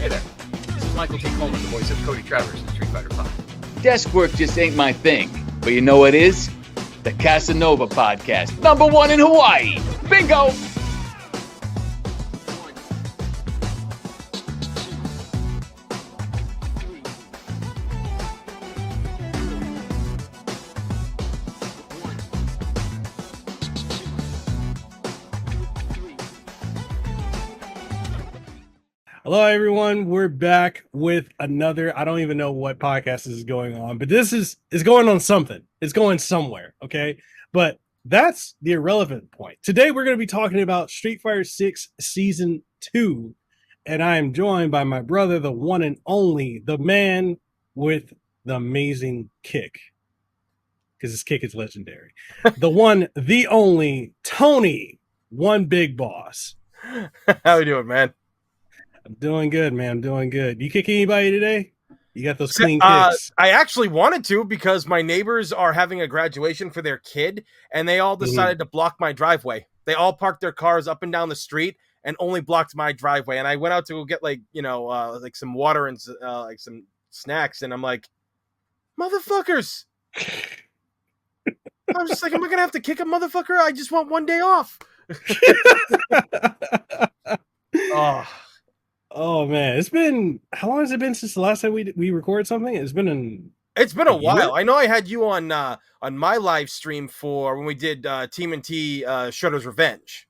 Hey there, this is Michael T. Coleman, the voice of Cody Travers in Street Fighter V. Desk work just ain't my thing. But you know what is? The KAsanova podcast. #1 in Hawaii. Bingo! Hello, everyone. We're back with another. I don't even know what podcast is going on, but this is going on something. It's going somewhere, okay? But that's the irrelevant point. Today, we're going to be talking about Street Fighter 6 Season 2, and I am joined by my brother, the one and only, the man with the amazing kick, because his kick is legendary. The one, the only, Tony, one big boss. How you doing, man? I'm doing good, man. I'm doing good. You kick anybody today? You got those clean kicks? I actually wanted to because my neighbors are having a graduation for their kid, and they all decided to block my driveway. They all parked their cars up and down the street and only blocked my driveway. And I went out to go get like some water and like some snacks, and I'm like, motherfuckers! I was just like, am I gonna have to kick a motherfucker? I just want one day off. Oh man, it's been, how long has it been since the last time we recorded something? It's been a while. I know I had you on my live stream for when we did Team and T Shredder's Revenge.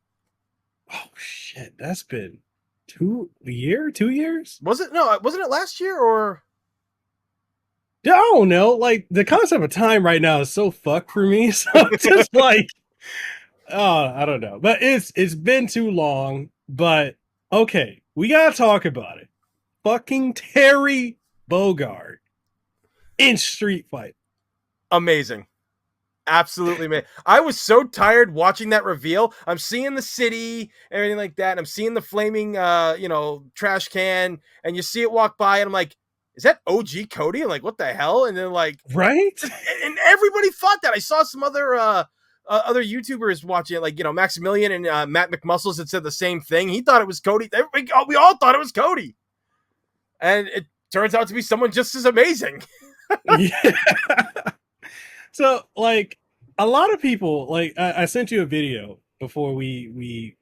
Oh shit, that's been 2 years? Was it? No, wasn't it last year or? I don't know. Like, the concept of time right now is so fucked for me. So it's just like, I don't know. But it's been too long. But okay. We gotta talk about it. Fucking Terry BOGARD in Street Fighter. Amazing. Absolutely, man. I was so tired watching that reveal. I'm seeing the city, everything like that. And I'm seeing the flaming, trash can. And you see it walk by. And I'm like, is that OG Cody? I'm like, what the hell? And then like... Right? And everybody thought that. I saw some other YouTubers watching it, like, Maximilian and Matt McMuscles had said the same thing. He thought it was Cody. We all thought it was Cody. And it turns out to be someone just as amazing. Yeah. So, like, a lot of people, like, I sent you a video before we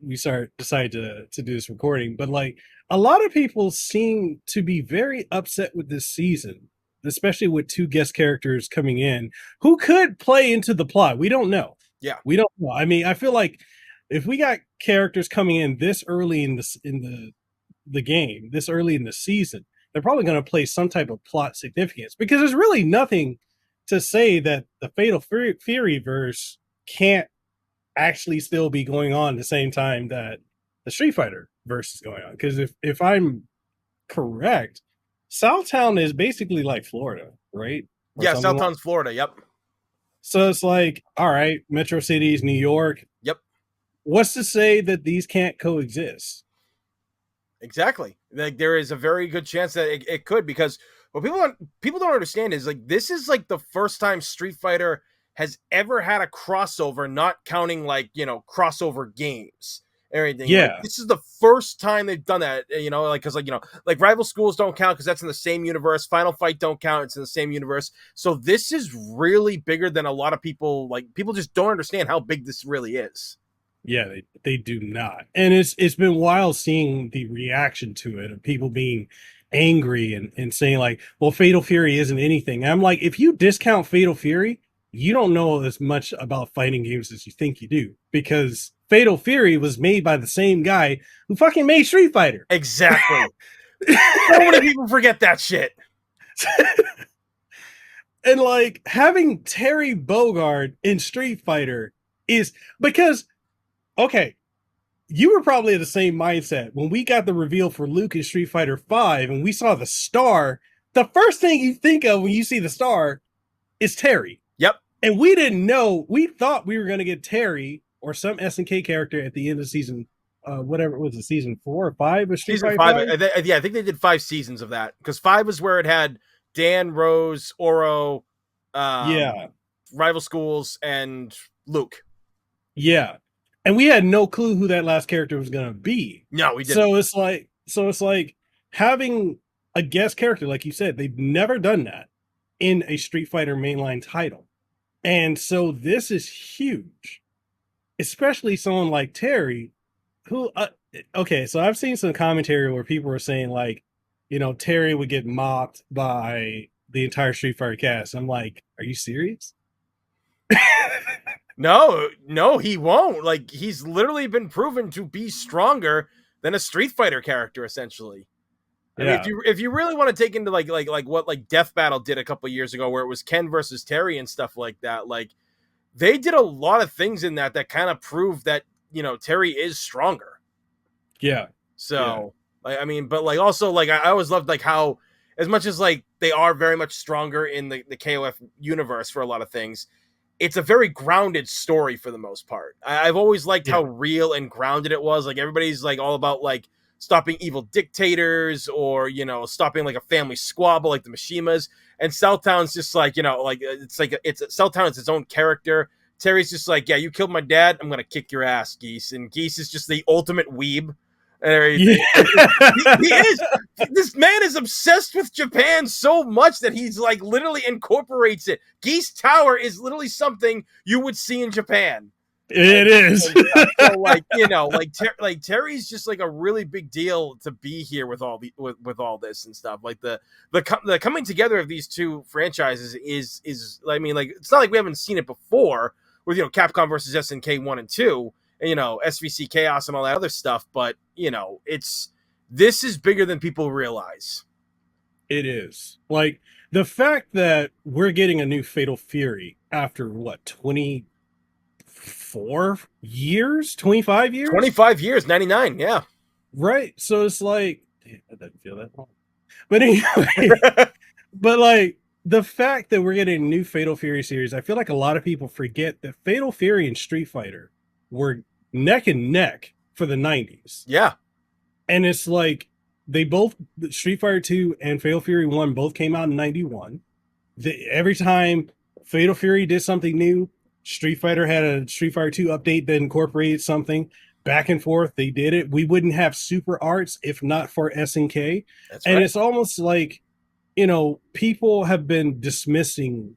decided to do this recording, but, like, a lot of people seem to be very upset with this season, especially with 2 guest characters coming in who could play into the plot. We don't know. Yeah, we don't know. I mean, I feel like if we got characters coming in this early in the game, this early in the season, they're probably going to play some type of plot significance, because there's really nothing to say that the Fatal Fury verse can't actually still be going on at the same time that the Street Fighter verse is going on. Because if I'm correct, Southtown is basically like Florida, right? Yeah, Southtown's Florida. Yep. So it's like, all right, Metro Cities, New York. Yep. What's to say that these can't coexist? Exactly. Like, there is a very good chance that it could, because what people don't understand is, like, this is like the first time Street Fighter has ever had a crossover, not counting like, crossover games. Everything. Yeah. Like, this is the first time they've done that, because like Rival Schools don't count because that's in the same universe. Final Fight don't count, it's in the same universe. So this is really bigger than a lot of people. Like, people just don't understand how big this really is. Yeah, they do not. And it's been wild seeing the reaction to it, of people being angry and saying like, well, Fatal Fury isn't anything. And I'm like, if you discount Fatal Fury, you don't know as much about fighting games as you think you do, because Fatal Fury was made by the same guy who fucking made Street Fighter. Exactly. So many people forget that shit. And like, having Terry BOGARD in Street Fighter is because, okay, you were probably in the same mindset when we got the reveal for Luke in Street Fighter 5 and we saw the star. The first thing you think of when you see the star is Terry. Yep. And we didn't know. We thought we were going to get Terry or some SNK character at the end of season, whatever it was, season 4 or 5 of Street Fighter 5. I think they did 5 seasons of that, because 5 was where it had Dan, Rose, Oro, Rival Schools, and Luke. Yeah. And we had no clue who that last character was going to be. No, we didn't. So it's like having a guest character, like you said, they've never done that in a Street Fighter mainline title. And so this is huge, especially someone like Terry, who, okay, so I've seen some commentary where people were saying, like, you know, Terry would get mocked by the entire Street Fighter cast. I'm like, are you serious? No, he won't. Like, he's literally been proven to be stronger than a Street Fighter character, essentially. I mean, if you really want to take into like what like Death Battle did a couple years ago, where it was Ken versus Terry and stuff like that, like they did a lot of things in that kind of proved that, you know, Terry is stronger. Yeah. So, like, I mean, but like also like I always loved like how, as much as like they are very much stronger in the KOF universe for a lot of things, it's a very grounded story for the most part. I've always liked how real and grounded it was. Like everybody's like all about like stopping evil dictators, or, you know, stopping like a family squabble like the Mishimas. And Southtown's just like, you know, like Southtown is its own character. Terry's just like, yeah, you killed my dad, I'm gonna kick your ass, Geese. And Geese is just the ultimate weeb. And everything. Yeah. He is. This man is obsessed with Japan so much that he's like literally incorporates it. Geese Tower is literally something you would see in Japan. It is. So like, you know, like Terry's just like a really big deal to be here with all the with all this and stuff. Like the coming together of these two franchises is I mean, like, it's not like we haven't seen it before with, you know, Capcom versus SNK 1 and 2. And, you know, SVC Chaos and all that other stuff, but, you know, this is bigger than people realize. It is. Like, the fact that we're getting a new Fatal Fury after what, 24 years, 25 years, 25 years, 99, yeah, right? So it's like, damn, I didn't feel that long, but anyway. But like, the fact that we're getting a new Fatal Fury series, I feel like a lot of people forget that Fatal Fury and Street Fighter were neck and neck for the 90s. Yeah. And it's like, they both, Street Fighter 2 and Fatal Fury 1 both came out in 91. Every time Fatal Fury did something new, Street Fighter had a Street Fighter 2 update that incorporated something. Back and forth, they did it. We wouldn't have Super Arts if not for SNK. That's right. And it's almost like, you know, people have been dismissing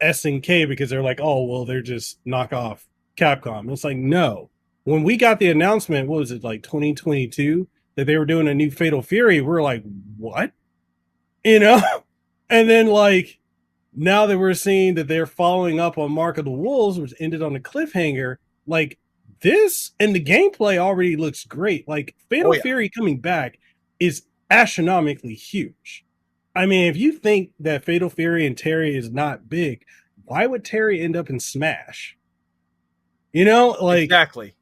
SNK because they're like, oh, well, they're just knockoff Capcom. It's like, no. When we got the announcement, what was it, like 2022, that they were doing a new Fatal Fury, we're like, what? You know? And then, like, now that we're seeing that they're following up on Mark of the Wolves, which ended on a cliffhanger, like, this and the gameplay already looks great. Like, Fatal Fury coming back is astronomically huge. I mean, if you think that Fatal Fury and Terry is not big, why would Terry end up in Smash? You know, like, exactly.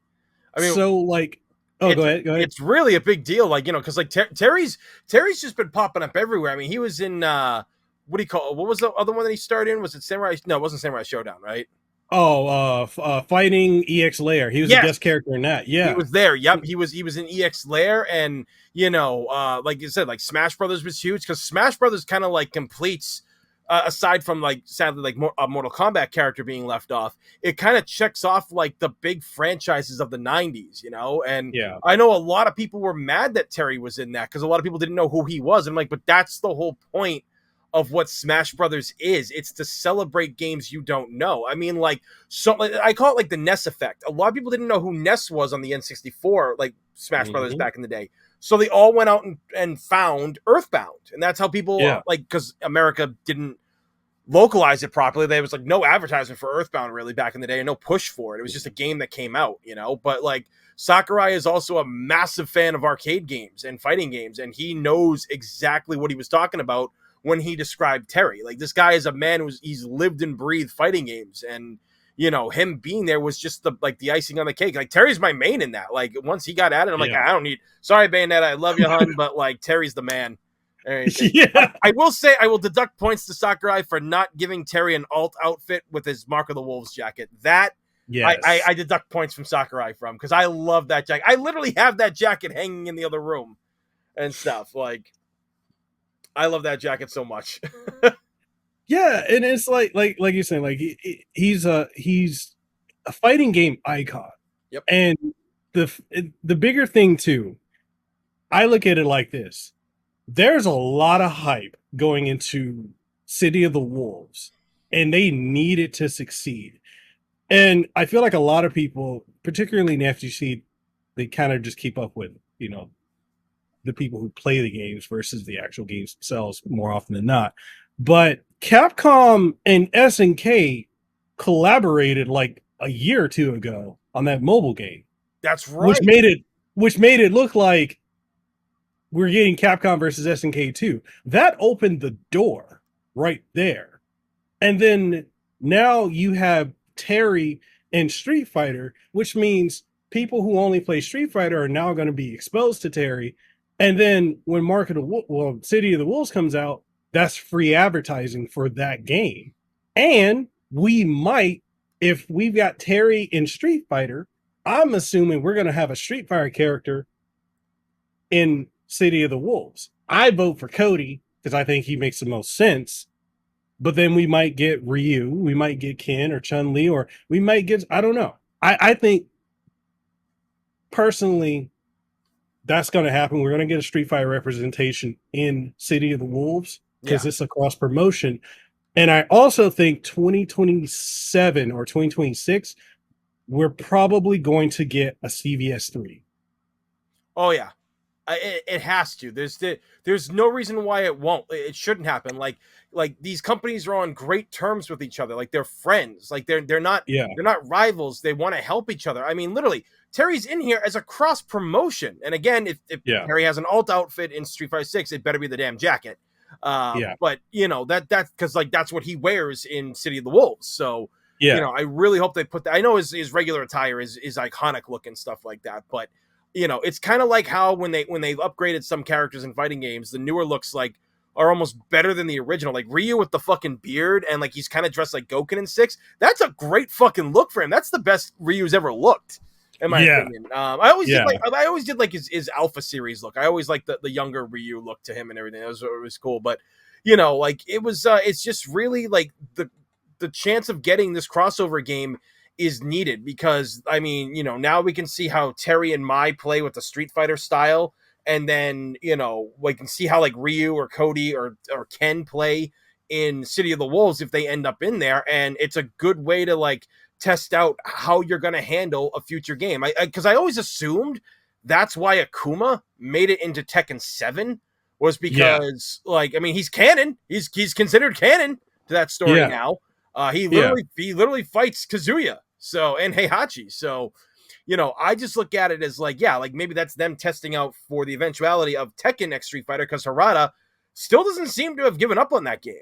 I mean, so like, go ahead. It's really a big deal, like, you know, because like Terry's just been popping up everywhere. I mean, he was in what do you call? What was the other one that he starred in? Was it Samurai? No, it wasn't Samurai Showdown, right? Oh, Fighting EX Lair. He was a guest character in that. Yeah, he was there. Yep, he was in EX Lair, and, you know, like you said, like Smash Brothers was huge because Smash Brothers kind of like completes. Aside from, like, sadly, like a Mortal Kombat character being left off, it kind of checks off like the big franchises of the 90s, you know? And yeah, I know a lot of people were mad that Terry was in that because a lot of people didn't know who he was. And I'm like, but that's the whole point of what Smash Brothers is. It's to celebrate games you don't know. I mean, like, so like, I call it like the NES effect. A lot of people didn't know who NES was on the N64, like Smash Brothers back in the day. So they all went out and found Earthbound. And that's how people, like, because America didn't localize it properly. There was like no advertisement for Earthbound really back in the day and no push for it. It was just a game that came out, you know? But like, Sakurai is also a massive fan of arcade games and fighting games. And he knows exactly what he was talking about when he described Terry. Like, this guy is a man he's lived and breathed fighting games. And, you know, him being there was just the icing on the cake. Like, Terry's my main in that. Like, once he got at it, I'm like, I don't need, sorry, Bayonetta, I love you, hun, but like, Terry's the man. Yeah. I will say, I will deduct points to Sakurai for not giving Terry an alt outfit with his Mark of the Wolves jacket. That, yes. I deduct points from Sakurai from, because I love that jacket. I literally have that jacket hanging in the other room and stuff. Like, I love that jacket so much. Yeah, and it's like you're saying, like, he's a fighting game icon. Yep. And the bigger thing too, I look at it like this: there's a lot of hype going into City of the Wolves, and they need it to succeed. And I feel like a lot of people, particularly in the FGC, they kind of just keep up with, the people who play the games versus the actual games themselves more often than not. But Capcom and SNK collaborated like a year or two ago on that mobile game. That's right. Which made it look like we're getting Capcom versus SNK 2. That opened the door right there. And then now you have Terry and Street Fighter, which means people who only play Street Fighter are now going to be exposed to Terry. And then when City of the Wolves comes out, that's free advertising for that game. And we might, if we've got Terry in Street Fighter, I'm assuming we're going to have a Street Fighter character in City of the Wolves. I vote for Cody because I think he makes the most sense. But then we might get Ryu, we might get Ken or Chun-Li, or we might get, I don't know. I think personally that's going to happen. We're going to get a Street Fighter representation in City of the Wolves because it's a cross promotion. And I also think 2027 or 2026, we're probably going to get a CVS 3. Oh yeah, it has to. There's no reason why it won't. It shouldn't happen. Like these companies are on great terms with each other. Like they're friends. Like they're not rivals. They want to help each other. I mean, literally, Terry's in here as a cross promotion. And again, if Terry has an alt outfit in Street Fighter 6, it better be the damn jacket. But that's because like that's what he wears in City of the Wolves. So I really hope they put that. I know his regular attire is iconic look and stuff like that, but it's kind of like how when they've upgraded some characters in fighting games, the newer looks like are almost better than the original. Like Ryu with the fucking beard and like he's kind of dressed like Goken in 6. That's a great fucking look for him. That's the best Ryu's ever looked, in my opinion. I always did like his Alpha series look. I always liked the younger Ryu look to him and everything. It was cool, but like it was. It's just really like the chance of getting this crossover game is needed because I mean, now we can see how Terry and Mai play with the Street Fighter style. And then, we can see how like Ryu or Cody or Ken play in City of the Wolves if they end up in there. And it's a good way to like test out how you're going to handle a future game. Because I always assumed that's why Akuma made it into Tekken 7 was because he's canon. He's considered canon to that story now. He literally fights Kazuya. So, and Heihachi. So, I just look at it as like maybe that's them testing out for the eventuality of Tekken X Street Fighter because Harada still doesn't seem to have given up on that game.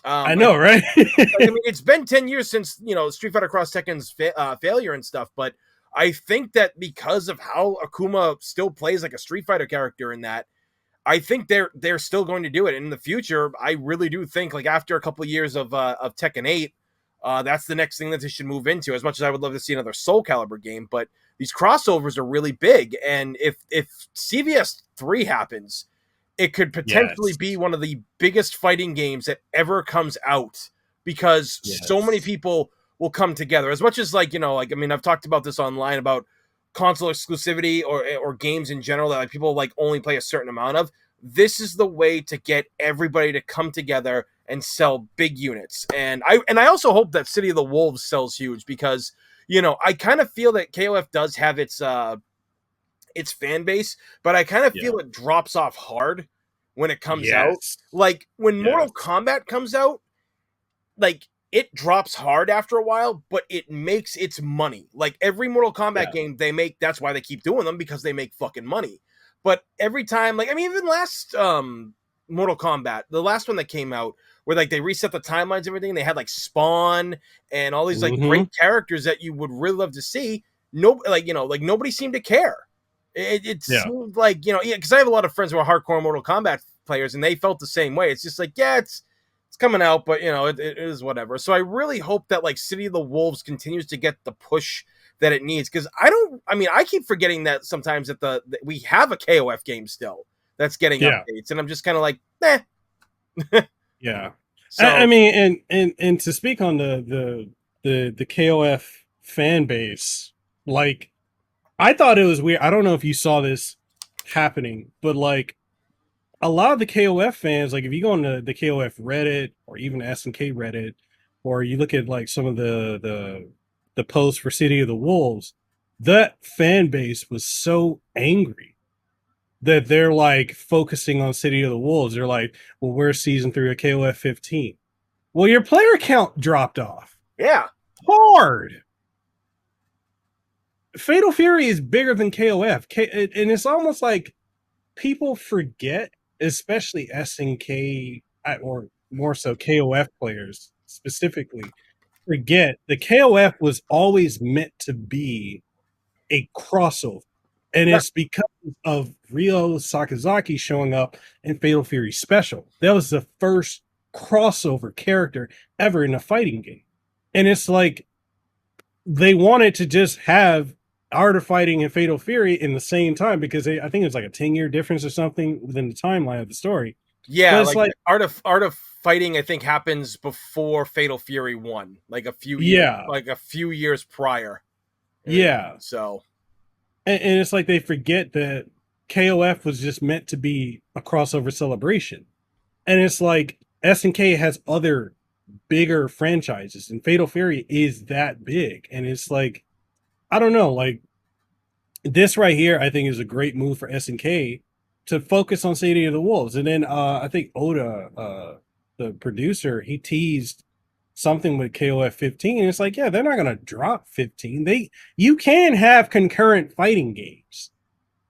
I know, right? It's been 10 years since, Street Fighter Cross Tekken's failure and stuff, but I think that because of how Akuma still plays like a Street Fighter character in that, I think they're still going to do it. And in the future, I really do think like after a couple of years of Tekken 8, that's the next thing that they should move into. As much as I would love to see another Soul Calibur game, but these crossovers are really big. And if CVS 3 happens, it could potentially be one of the biggest fighting games that ever comes out because so many people will come together. As much as I've talked about this online about console exclusivity or games in general that like people like only play a certain amount of. This is the way to get everybody to come together and sell big units. And I also hope that City of the Wolves sells huge because, I kind of feel that KOF does have its fan base, but I kind of feel it drops off hard when it comes out. Like when Mortal Kombat comes out, like it drops hard after a while, but it makes its money. Like every Mortal Kombat game they make, that's why they keep doing them because they make fucking money. But every time, even last Mortal Kombat, the last one that came out, where like they reset the timelines and everything, they had like Spawn and all these like great characters that you would really love to see. Nobody seemed to care. It seemed like because I have a lot of friends who are hardcore Mortal Kombat players, and they felt the same way. It's just like it's coming out, but it is whatever. So I really hope that like City of the Wolves continues to get the push that it needs because I keep forgetting that sometimes that we have a KOF game still that's getting updates, and I'm just kind of like, So, I mean, and to speak on the KOF fan base, like I thought it was weird. I don't know if you saw this happening, but like a lot of the KOF fans, like if you go on the KOF Reddit or even SNK Reddit, or you look at like some of the posts for City of the Wolves, that fan base was so angry that they're like focusing on City of the Wolves. They're like, well, we're season 3 of KOF 15. Well, your player count dropped off. Yeah. Hard. Fatal Fury is bigger than KOF. And it's almost like people forget, especially SNK or more so KOF players specifically, forget the KOF was always meant to be a crossover. And it's because of Ryo Sakazaki showing up in Fatal Fury Special. That was the first crossover character ever in a fighting game. And it's like they wanted to just have Art of Fighting and Fatal Fury in the same time because I think it's like a 10-year difference or something within the timeline of the story. Yeah, like Art of Fighting, I think happens before Fatal Fury 1, like a few years prior. Yeah. So, and it's like they forget that KOF was just meant to be a crossover celebration, and it's like SNK has other bigger franchises, and Fatal Fury is that big, and it's like I don't know, like this right here, I think is a great move for SNK to focus on City of the Wolves, and then I think Oda, the producer, he teased something with KOF 15, and it's like, yeah, they're not gonna drop 15. You can have concurrent fighting games,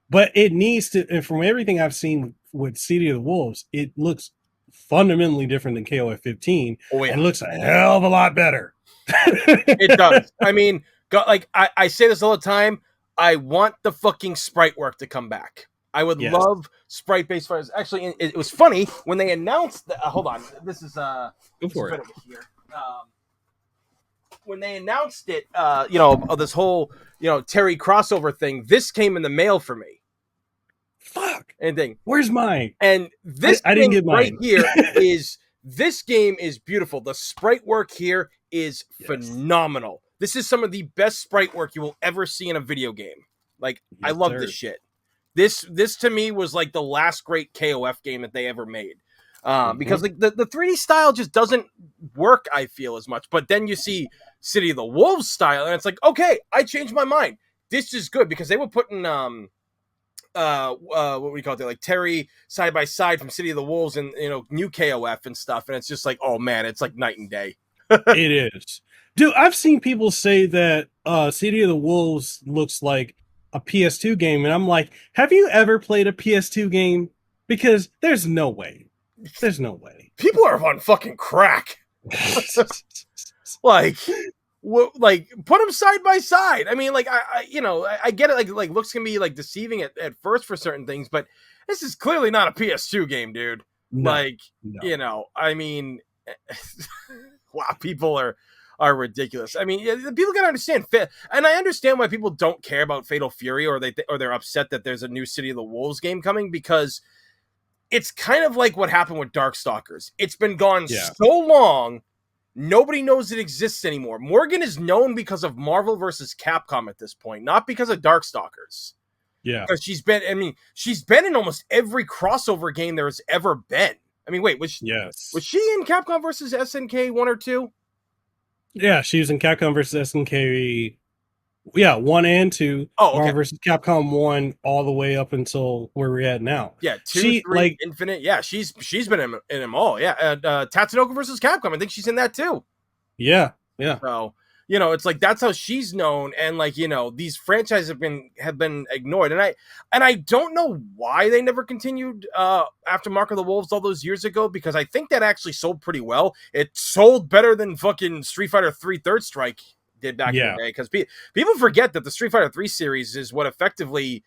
but it needs to. And from everything I've seen with City of the Wolves, it looks fundamentally different than KOF 15. Oh, yeah. And looks a hell of a lot better. It does. I mean, like I say this all the time. I want the fucking sprite work to come back. I would love sprite-based fighters. Actually, it was funny when they announced that. Hold on, this is Go for it. Here. When they announced it, this whole Terry crossover thing, this came in the mail for me. Fuck. And thing. Where's mine? And this I didn't get mine. Right here this game is beautiful. The sprite work here is phenomenal. This is some of the best sprite work you will ever see in a video game. Like, I love this shit. This to me was like the last great KOF game that they ever made. Because like the 3D style just doesn't work, I feel, as much. But then you see City of the Wolves style, and it's like, okay, I changed my mind. This is good because they were putting what we call it, like Terry side by side from City of the Wolves and new KOF and stuff, and it's just like, oh man, it's like night and day. It is. Dude, I've seen people say that City of the Wolves looks like a PS2 game, and I'm like, have you ever played a PS2 game? Because there's no way. There's no way. People are on fucking crack. like put them side by side. I mean, like I get it. Like looks can be like deceiving at first for certain things, but this is clearly not a PS2 game, dude. No, I mean, wow, people are ridiculous. I mean, people gotta understand, and I understand why people don't care about Fatal Fury or they're upset that there's a new City of the Wolves game coming, because it's kind of like what happened with Darkstalkers. It's been gone so long, nobody knows it exists anymore. Morgan is known because of Marvel vs. Capcom at this point, not because of Darkstalkers. Yeah. Because she's been in almost every crossover game there has ever been. I mean, wait, was she in Capcom vs. SNK 1 or 2? Yeah, she was in Capcom vs. SNK. Yeah, 1 and 2. Oh, okay. Marvel vs. Capcom 1 all the way up until where we're at now. Yeah, 2, 3, Infinite. Yeah, she's been in them all. Yeah, Tatsunoko vs. Capcom. I think she's in that too. Yeah. So it's like that's how she's known, and like these franchises have been ignored, and I don't know why they never continued after Mark of the Wolves all those years ago, because I think that actually sold pretty well. It sold better than fucking Street Fighter 3 Third Strike did back in the day, because people forget that the Street Fighter 3 series is what effectively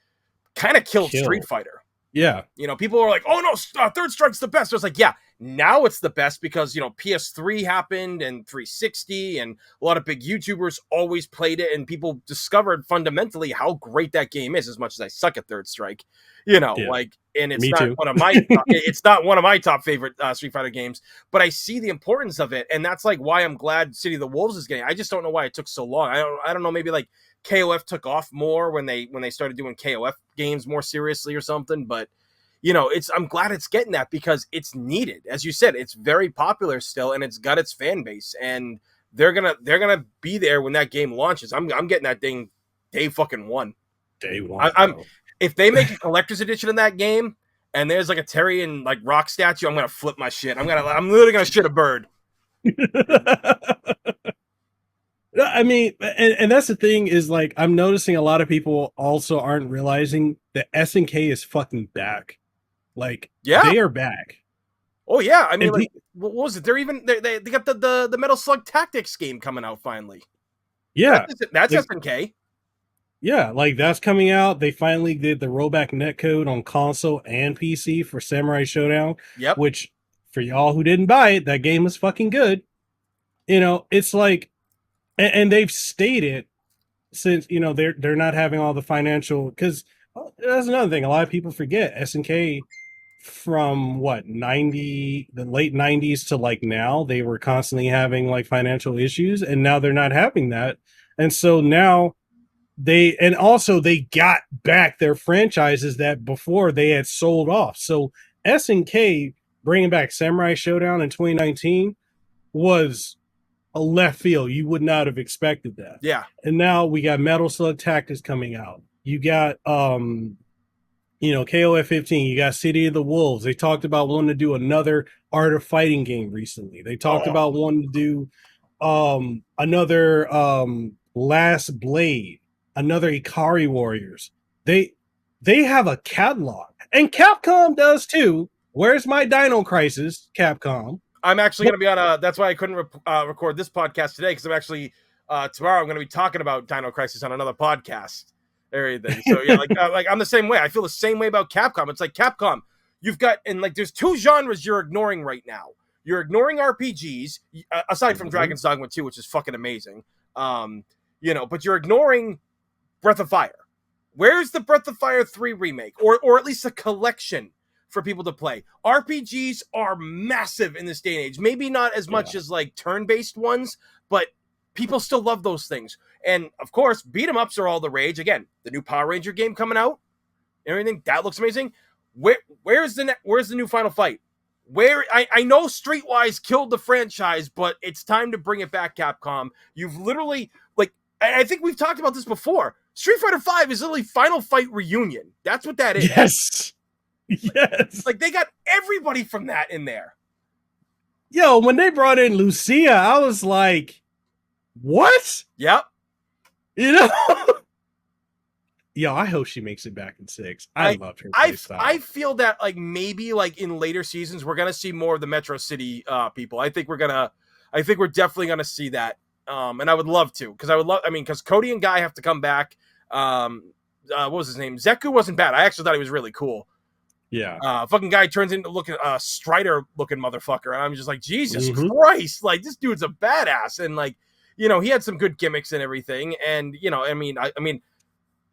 kind of killed Street Fighter. Yeah. People are like, oh no, Third Strike's the best. So it's like, yeah, now it's the best because, PS3 happened and 360 and a lot of big YouTubers always played it, and people discovered fundamentally how great that game is, as much as I suck at Third Strike, and it's not one of my it's not one of my top favorite Street Fighter games, but I see the importance of it, and that's like why I'm glad City of the Wolves is getting. I just don't know why it took so long. I don't know, maybe like KOF took off more when they started doing KOF games more seriously or something, but I'm glad it's getting that because it's needed. As you said, it's very popular still, and it's got its fan base, and they're gonna be there when that game launches. I'm getting that thing day fucking one. Day one. I'm if they make a collector's edition of that game and there's like a Terry and like rock statue, I'm gonna flip my shit. I'm literally gonna shit a bird. I mean, and that's the thing is like I'm noticing a lot of people also aren't realizing that SNK is fucking back. Like, yeah, they are back. Oh yeah, I mean, like, what was it? They got the Metal Slug Tactics game coming out finally. Yeah, that's SNK. Yeah, like that's coming out. They finally did the rollback netcode on console and PC for Samurai Showdown. Yep. Which, for y'all who didn't buy it, that game is fucking good. It's like, and they've stated since they're not having all the financial, because that's another thing a lot of people forget. SNK from the late 90s to like now, they were constantly having like financial issues, and now they're not having that, and so now. They got back their franchises that before they had sold off. So SNK bringing back Samurai Showdown in 2019 was a left field. You would not have expected that. Yeah. And now we got Metal Slug Tactics coming out. You got KOF 15. You got City of the Wolves. They talked about wanting to do another Art of Fighting game recently. They talked about wanting to do another Last Blade. Another Ikari Warriors. They have a catalog, and Capcom does too. Where's my Dino Crisis, Capcom? I'm actually going to be on that's why I couldn't record this podcast today, because I'm actually tomorrow I'm going to be talking about Dino Crisis on another podcast. Everything. So yeah, like I'm the same way. I feel the same way about Capcom. It's like Capcom, you've got, and like there's two genres you're ignoring right now. You're ignoring RPGs, aside from Dragon's Dogma 2, which is fucking amazing. But you're ignoring Breath of Fire. Where's the Breath of Fire 3 remake? Or at least a collection for people to play. RPGs are massive in this day and age. Maybe not as much as like turn-based ones, but people still love those things. And of course, beat 'em ups are all the rage. Again, the new Power Ranger game coming out, everything that looks amazing. Where's the new Final Fight? I know Streetwise killed the franchise, but it's time to bring it back, Capcom. You've literally, like, I think we've talked about this before. Street Fighter V is literally Final Fight Reunion. That's what that is. Yes. Yes. Like, they got everybody from that in there. Yo, when they brought in Lucia, I was like, what? Yep. Yo, I hope she makes it back in 6. I love her. I feel that like maybe like in later seasons we're gonna see more of the Metro City people. I think we're definitely gonna see that. And I would love to, because Cody and Guy have to come back. What was his name? Zeku wasn't bad. I actually thought he was really cool. Yeah. Fucking Guy turns into Strider looking motherfucker. And I'm just like, Jesus Christ. Like, this dude's a badass. And like, he had some good gimmicks and everything. And,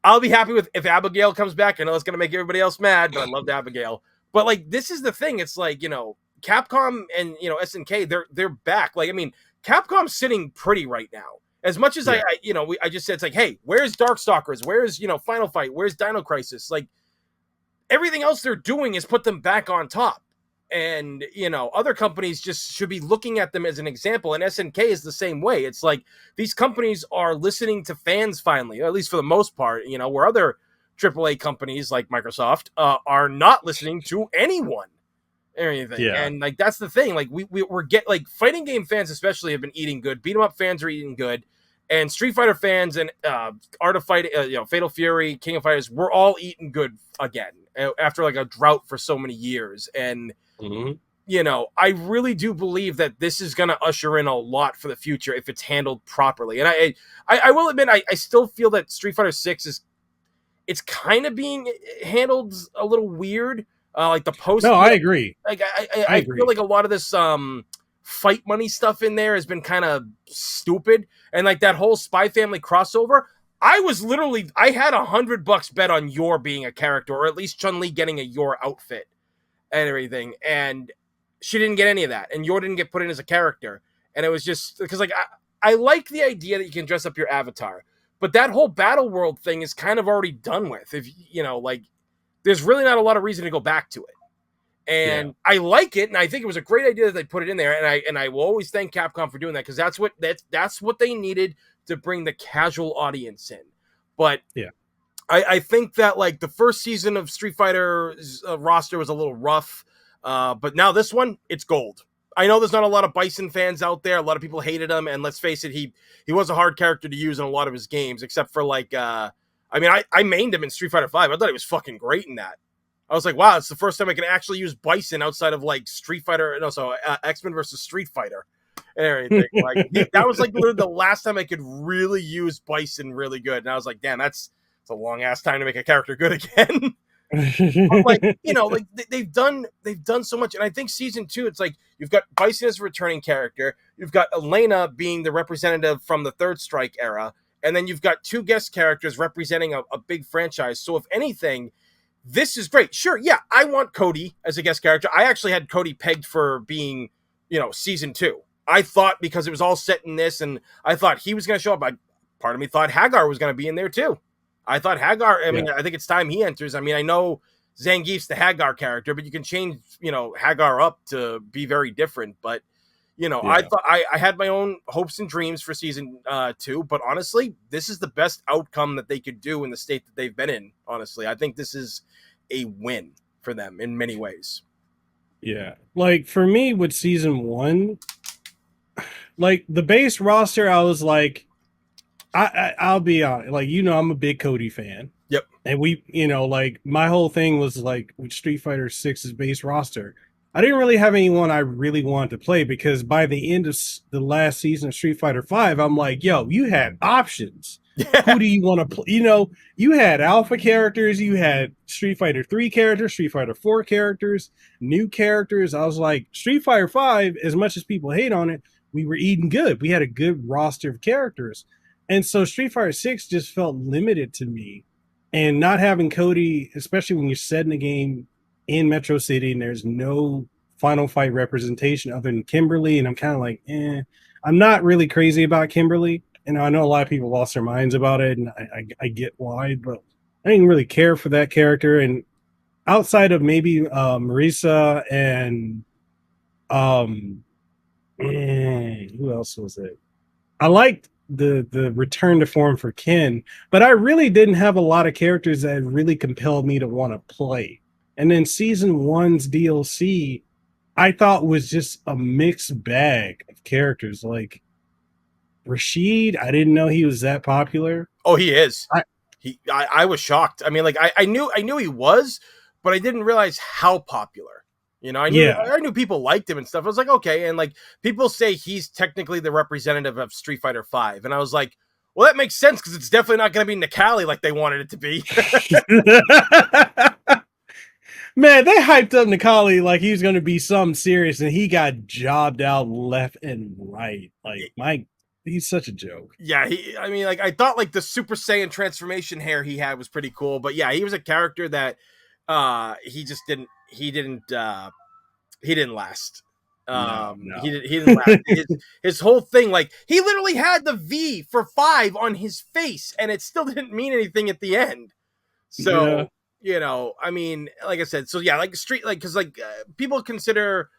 I'll be happy if Abigail comes back. I know it's going to make everybody else mad, but I loved Abigail. But like, this is the thing. It's like, Capcom and, SNK, they're back. Like, Capcom's sitting pretty right now. As much as I just said, it's like, hey, where's Darkstalkers? Where's, Final Fight? Where's Dino Crisis? Like, everything else they're doing is put them back on top. And, other companies just should be looking at them as an example. And SNK is the same way. It's like these companies are listening to fans finally, or at least for the most part, where other AAA companies like Microsoft are not listening to anyone. Or anything. Yeah. And like that's the thing. Like we're fighting game fans especially have been eating good. Beat 'em up fans are eating good, and Street Fighter fans and Art of Fighting, Fatal Fury, King of Fighters, we're all eating good again after like a drought for so many years. And I really do believe that this is going to usher in a lot for the future if it's handled properly. And I will admit I still feel that Street Fighter 6 it's kind of being handled a little weird. Like the post. No, I agree. Like I feel like a lot of this fight money stuff in there has been kind of stupid, and like that whole Spy Family crossover. I had $100 bet on Yor being a character, or at least Chun-Li getting a Yor outfit and everything, and she didn't get any of that, and Yor didn't get put in as a character, and it was just because like I like the idea that you can dress up your avatar, but that whole battle world thing is kind of already done with. If there's really not a lot of reason to go back to it. And I like it, and I think it was a great idea that they put it in there. And I will always thank Capcom for doing that, because that's what they needed to bring the casual audience in. But I think that like the first season of Street Fighter's roster was a little rough, but now this one, it's gold. I know there's not a lot of Bison fans out there. A lot of people hated him, and let's face it, he was a hard character to use in a lot of his games, except for like I mained him in Street Fighter 5. I thought he was fucking great in that. I was like, wow, it's the first time I can actually use Bison outside of like Street Fighter, and also X-Men versus Street Fighter and everything. Like that was like literally the last time I could really use Bison really good. And I was like, damn, it's a long ass time to make a character good again. But like, you know, like they've done so much. And I think season 2, it's like you've got Bison as a returning character, you've got Elena being the representative from the Third Strike era, and then you've got 2 guest characters representing a big franchise. So if anything, this is great. Sure, yeah, I want Cody as a guest character. I actually had Cody pegged for being, you know, season 2. I thought, because it was all set in this, and I thought he was going to show up. Part of me thought Hagar was going to be in there too. I thought Hagar, I mean, I think it's time he enters. I mean, I know Zangief's the Hagar character, but you can change, you know, Hagar up to be very different. But, you know, I thought I had my own hopes and dreams for season 2, but honestly, this is the best outcome that they could do in the state that they've been in. Honestly, I think this is a win for them in many ways. Yeah. Like for me with season 1, like the base roster, I was like, I'll be honest, like, you know, I'm a big Cody fan. Yep. And we, you know, like my whole thing was like with Street Fighter 6's base roster, I didn't really have anyone I really wanted to play, because by the end of the last season of Street Fighter 5, I'm like, yo, you had options. Who do you want to play? You know, you had alpha characters, you had Street Fighter 3 characters, Street Fighter 4 characters, new characters. I was like, Street Fighter 5, as much as people hate on it, we were eating good. We had a good roster of characters. And so Street Fighter 6 just felt limited to me. And not having Cody, especially when you're setting a game in Metro City and there's no Final Fight representation other than Kimberly, and I'm kind of like, I'm not really crazy about Kimberly. And I know a lot of people lost their minds about it, and I get why, but I didn't really care for that character. And outside of maybe Marisa and who else was it? I liked the return to form for Ken, but I really didn't have a lot of characters that really compelled me to want to play. And then season 1's DLC, I thought was just a mixed bag of characters. Like Rashid, I didn't know he was that popular. Oh, he is. I was shocked. I mean, like I knew he was, but I didn't realize how popular. You know, I knew people liked him and stuff. I was like, okay, and like people say he's technically the representative of Street Fighter 5, and I was like, well, that makes sense, because it's definitely not going to be Nikali like they wanted it to be. Man, they hyped up Nikali like he was going to be something serious, and he got jobbed out left and right. Like, he's such a joke. Yeah, I mean, like I thought like the Super Saiyan transformation hair he had was pretty cool, but yeah, he was a character that he didn't last. No. He didn't last. his whole thing, like he literally had the V for 5 on his face, and it still didn't mean anything at the end. So you know, I mean, like I said, so yeah, like because people consider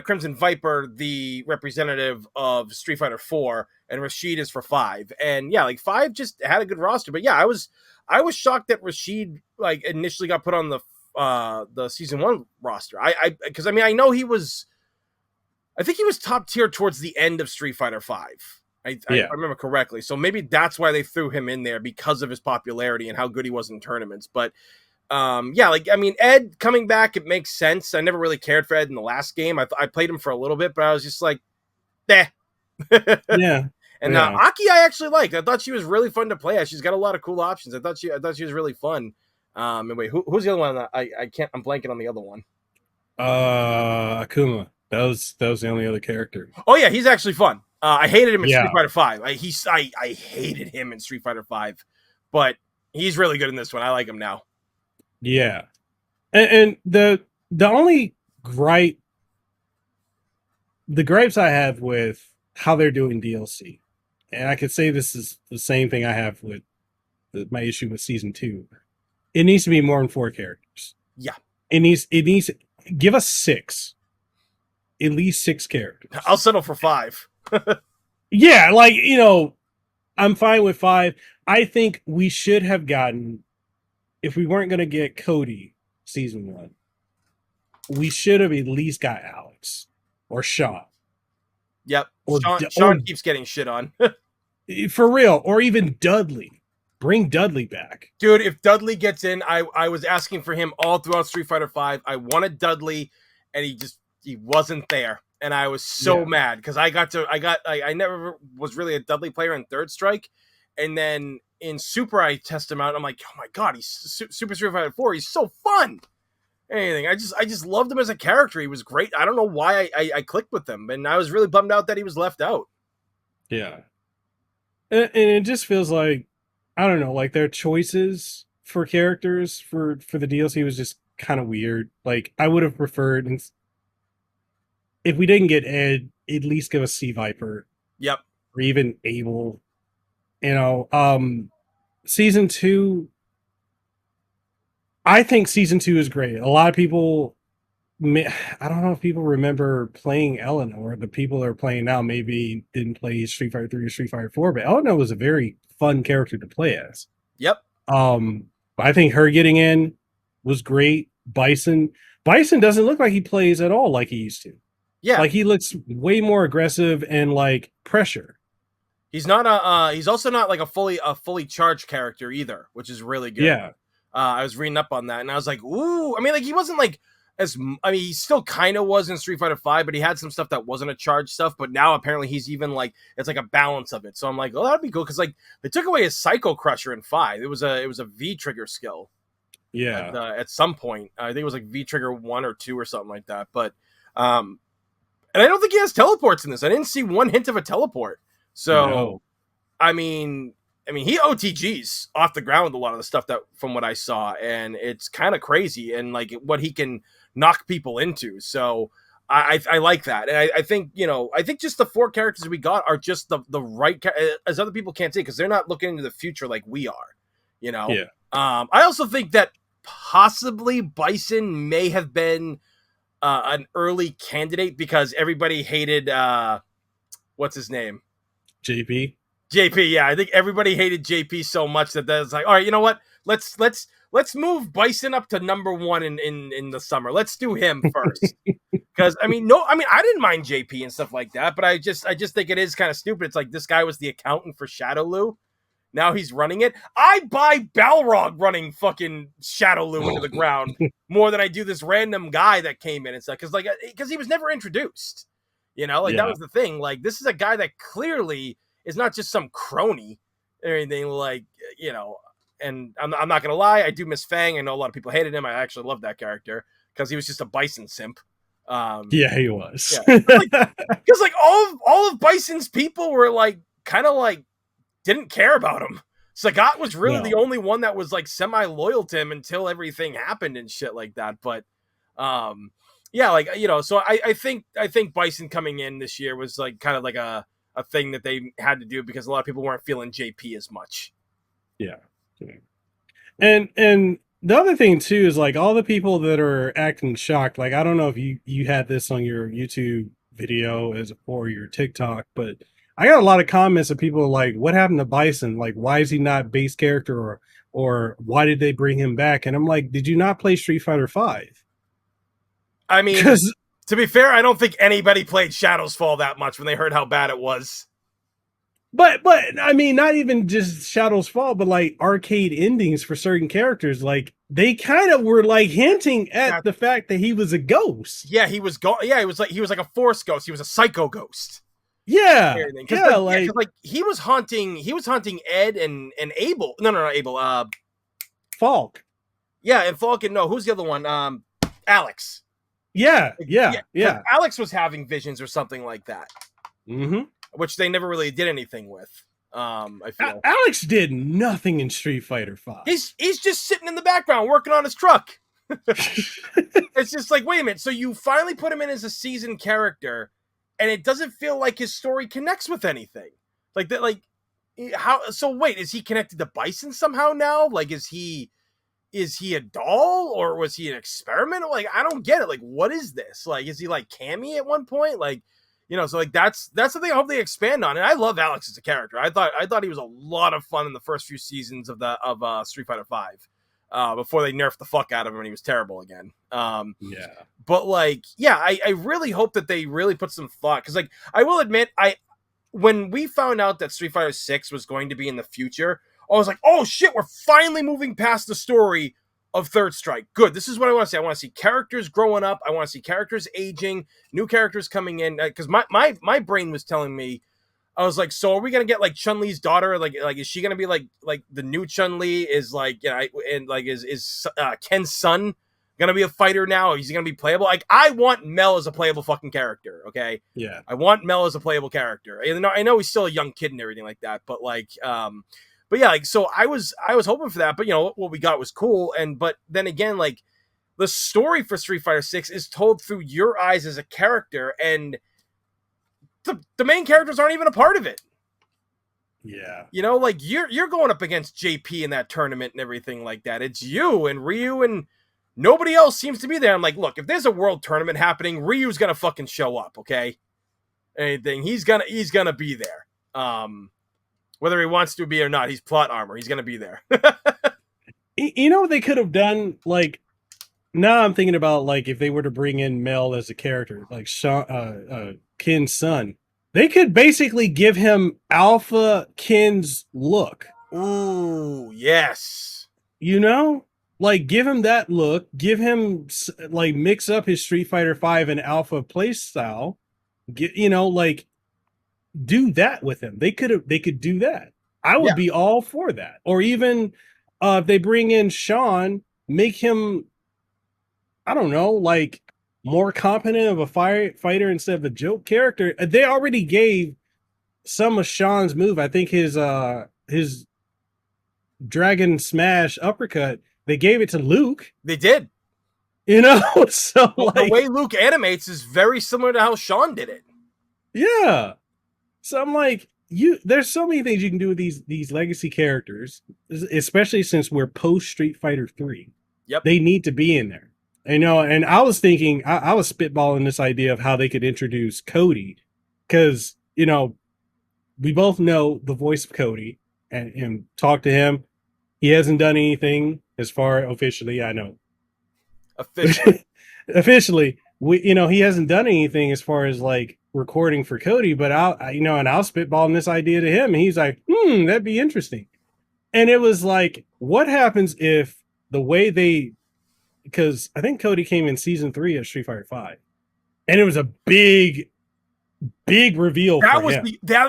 Crimson Viper the representative of Street Fighter 4, and Rashid is for 5, and yeah, like 5 just had a good roster, but yeah, I was shocked that Rashid like initially got put on the season 1 roster. Because I mean, I know I think he was top tier towards the end of Street Fighter 5. I remember correctly. So maybe that's why they threw him in there, because of his popularity and how good he was in tournaments. But yeah, like I mean, Ed coming back, it makes sense. I never really cared for Ed in the last game. I played him for a little bit, but I was just like, yeah. And Aki, I actually liked. I thought she was really fun to play as. She's got a lot of cool options. I thought she was really fun. And wait, who's the other one? I can't. I'm blanking on the other one. Akuma. That was the only other character. Oh yeah, he's actually fun. I hated him in Street Fighter 5. I hated him in Street Fighter 5, but he's really good in this one. I like him now. Yeah, and the only gripes I have with how they're doing DLC, and I could say this is the same thing I have with my issue with season 2. It needs to be more than 4 characters. Yeah. It needs give us 6. At least 6 characters. I'll settle for 5. Yeah, like, I'm fine with 5. I think we should have gotten, if we weren't going to get Cody season 1, we should have at least got Alex or Sean. Yep. Or Sean keeps getting shit on. For real. Or even Dudley. Bring Dudley back. Dude, if Dudley gets in, I was asking for him all throughout Street Fighter V. I wanted Dudley, and he wasn't there. And I was so mad because I never was really a Dudley player in Third Strike. And then in Super, I test him out. And I'm like, oh my God, he's Super Street Fighter 4. He's so fun. Anything. I just loved him as a character. He was great. I don't know why I clicked with him. And I was really bummed out that he was left out. Yeah. And it just feels like, I don't know, like their choices for characters for the DLC was just kind of weird. Like, I would have preferred, if we didn't get Ed, at least give us C Viper. Yep. Or even Abel. Season 2, I think season 2 is great. A lot of people, I don't know if people remember playing Eleanor. The people that are playing now maybe didn't play Street Fighter 3 or Street Fighter 4, but Eleanor was a very fun character to play as. Yep. I think her getting in was great. Bison doesn't look like he plays at all like he used to. Yeah. Like, he looks way more aggressive and like pressure. He's not he's also not like a fully charged character either, which is really good. Yeah. I was reading up on that and I was like, ooh, I mean, like, he wasn't like he still kind of was in Street Fighter 5, but he had some stuff that wasn't a charged stuff, but now apparently he's even like, it's like a balance of it. So I'm like, oh, that'd be cool. Cause like they took away his Psycho Crusher in 5. It was a V trigger skill. Yeah. At some point, I think it was like V trigger 1 or 2 or something like that. But, and I don't think he has teleports in this. I didn't see one hint of a teleport. So, no. I mean, he OTGs off the ground with a lot of the stuff that from what I saw, and it's kind of crazy and like what he can knock people into. So I like that. And I think, I think just the 4 characters we got are just the right, as other people can't say, because they're not looking into the future like we are, Yeah. I also think that possibly Bison may have been an early candidate because everybody hated, what's his name? JP, yeah. I think everybody hated JP so much that that's like, all right, you know what? Let's move Bison up to number 1 in the summer. Let's do him first. Because I didn't mind JP and stuff like that, but I just think it is kind of stupid. It's like this guy was the accountant for Shadowloo. Now he's running it. I buy Balrog running fucking Shadowloo into the ground more than I do this random guy that came in and stuff. Because he was never introduced. That was the thing. Like, this is a guy that clearly is not just some crony or anything, like, and I'm not going to lie. I do miss Fang. I know a lot of people hated him. I actually love that character because he was just a Bison simp. Yeah, he was. Because all of Bison's people were like, kind of like, didn't care about him. Sagat was really the only one that was like semi-loyal to him until everything happened and shit like that. But, so I think Bison coming in this year was like kind of like a thing that they had to do because a lot of people weren't feeling JP as much. Yeah. And the other thing too is like all the people that are acting shocked, like, I don't know if you had this on your YouTube video or your TikTok, but I got a lot of comments of people like, what happened to Bison? Like, why is he not base character or why did they bring him back? And I'm like, did you not play Street Fighter 5? I mean, to be fair, I don't think anybody played Shadows Fall that much when they heard how bad it was. But I mean, not even just Shadows Fall, but like arcade endings for certain characters, like they kind of were like hinting at the fact that he was a ghost. Yeah, he was he was like a force ghost. He was a psycho ghost. Yeah, like he was haunting Ed and Abel. No, not Abel. Falk. Yeah, and Falk and who's the other one? Alex. Yeah. Alex was having visions or something like that. Mm-hmm. Which they never really did anything with. I feel Alex did nothing in Street Fighter 5. He's just sitting in the background working on his truck. It's just like, wait a minute. So you finally put him in as a seasoned character, and it doesn't feel like his story connects with anything. Like that. Like how? So wait, is he connected to Bison somehow now? Like, is he is he a doll or was he an experiment? Like, I don't get it. Like, what is this? Like, is he like Cammy at one point? Like, you know, so like that's the thing I hope they expand on. And I love Alex as a character. I thought he was a lot of fun in the first few seasons of Street Fighter V, before they nerfed the fuck out of him and he was terrible again. Yeah. But like, yeah, I really hope that they really put some thought, because like I will admit, when we found out that Street Fighter 6 was going to be in the future, I was like, oh shit, we're finally moving past the story of Third Strike. Good. This is what I want to see. I want to see characters growing up. I want to see characters aging, new characters coming in. Because my brain was telling me, I was like, so are we gonna get like Chun-Li's daughter? Like is she gonna be like the new Chun-Li? Is like, you know, and like is Ken's son gonna be a fighter now? Is he gonna be playable? Like, I want Mel as a playable fucking character. Okay. Yeah. I want Mel as a playable character. I know he's still a young kid and everything like that, but like, but yeah, like, so I was hoping for that, but you know, what we got was cool. But then again, like, the story for Street Fighter 6 is told through your eyes as a character, and the main characters aren't even a part of it. Yeah. You know, like, you're going up against JP in that tournament and everything like that. It's you and Ryu, and nobody else seems to be there. I'm like, look, if there's a world tournament happening, Ryu's gonna fucking show up, okay? Anything, he's gonna be there. Whether he wants to be or not, he's plot armor. He's gonna be there. You know what they could have done? Like, now I'm thinking about, like, if they were to bring in Mel as a character, like Ken's son, they could basically give him Alpha Ken's look. Ooh, yes. You know, like, give him that look. Give him, like, mix up his Street Fighter V and Alpha play style. You know, like, do that with him. They could do that. I would be all for that. Or even if they bring in Sean, make him, I don't know, like, more competent of a fighter instead of a joke character. They already gave some of Sean's move. I think his Dragon Smash uppercut, they gave it to Luke. They did. You know, so well, like, the way Luke animates is very similar to how Sean did it. Yeah. So I'm like, there's so many things you can do with these legacy characters, especially since we're post Street Fighter 3. Yep. They need to be in there. You know, and I was thinking, I was spitballing this idea of how they could introduce Cody, because, you know, we both know the voice of Cody and talk to him. He hasn't done anything as far officially, I know. Officially, he hasn't done anything as far as like recording for Cody, but I'll spitball this idea to him, and he's like, that'd be interesting. And it was like, what happens if the way because I think Cody came in season 3 of Street Fighter 5, and it was a big reveal. That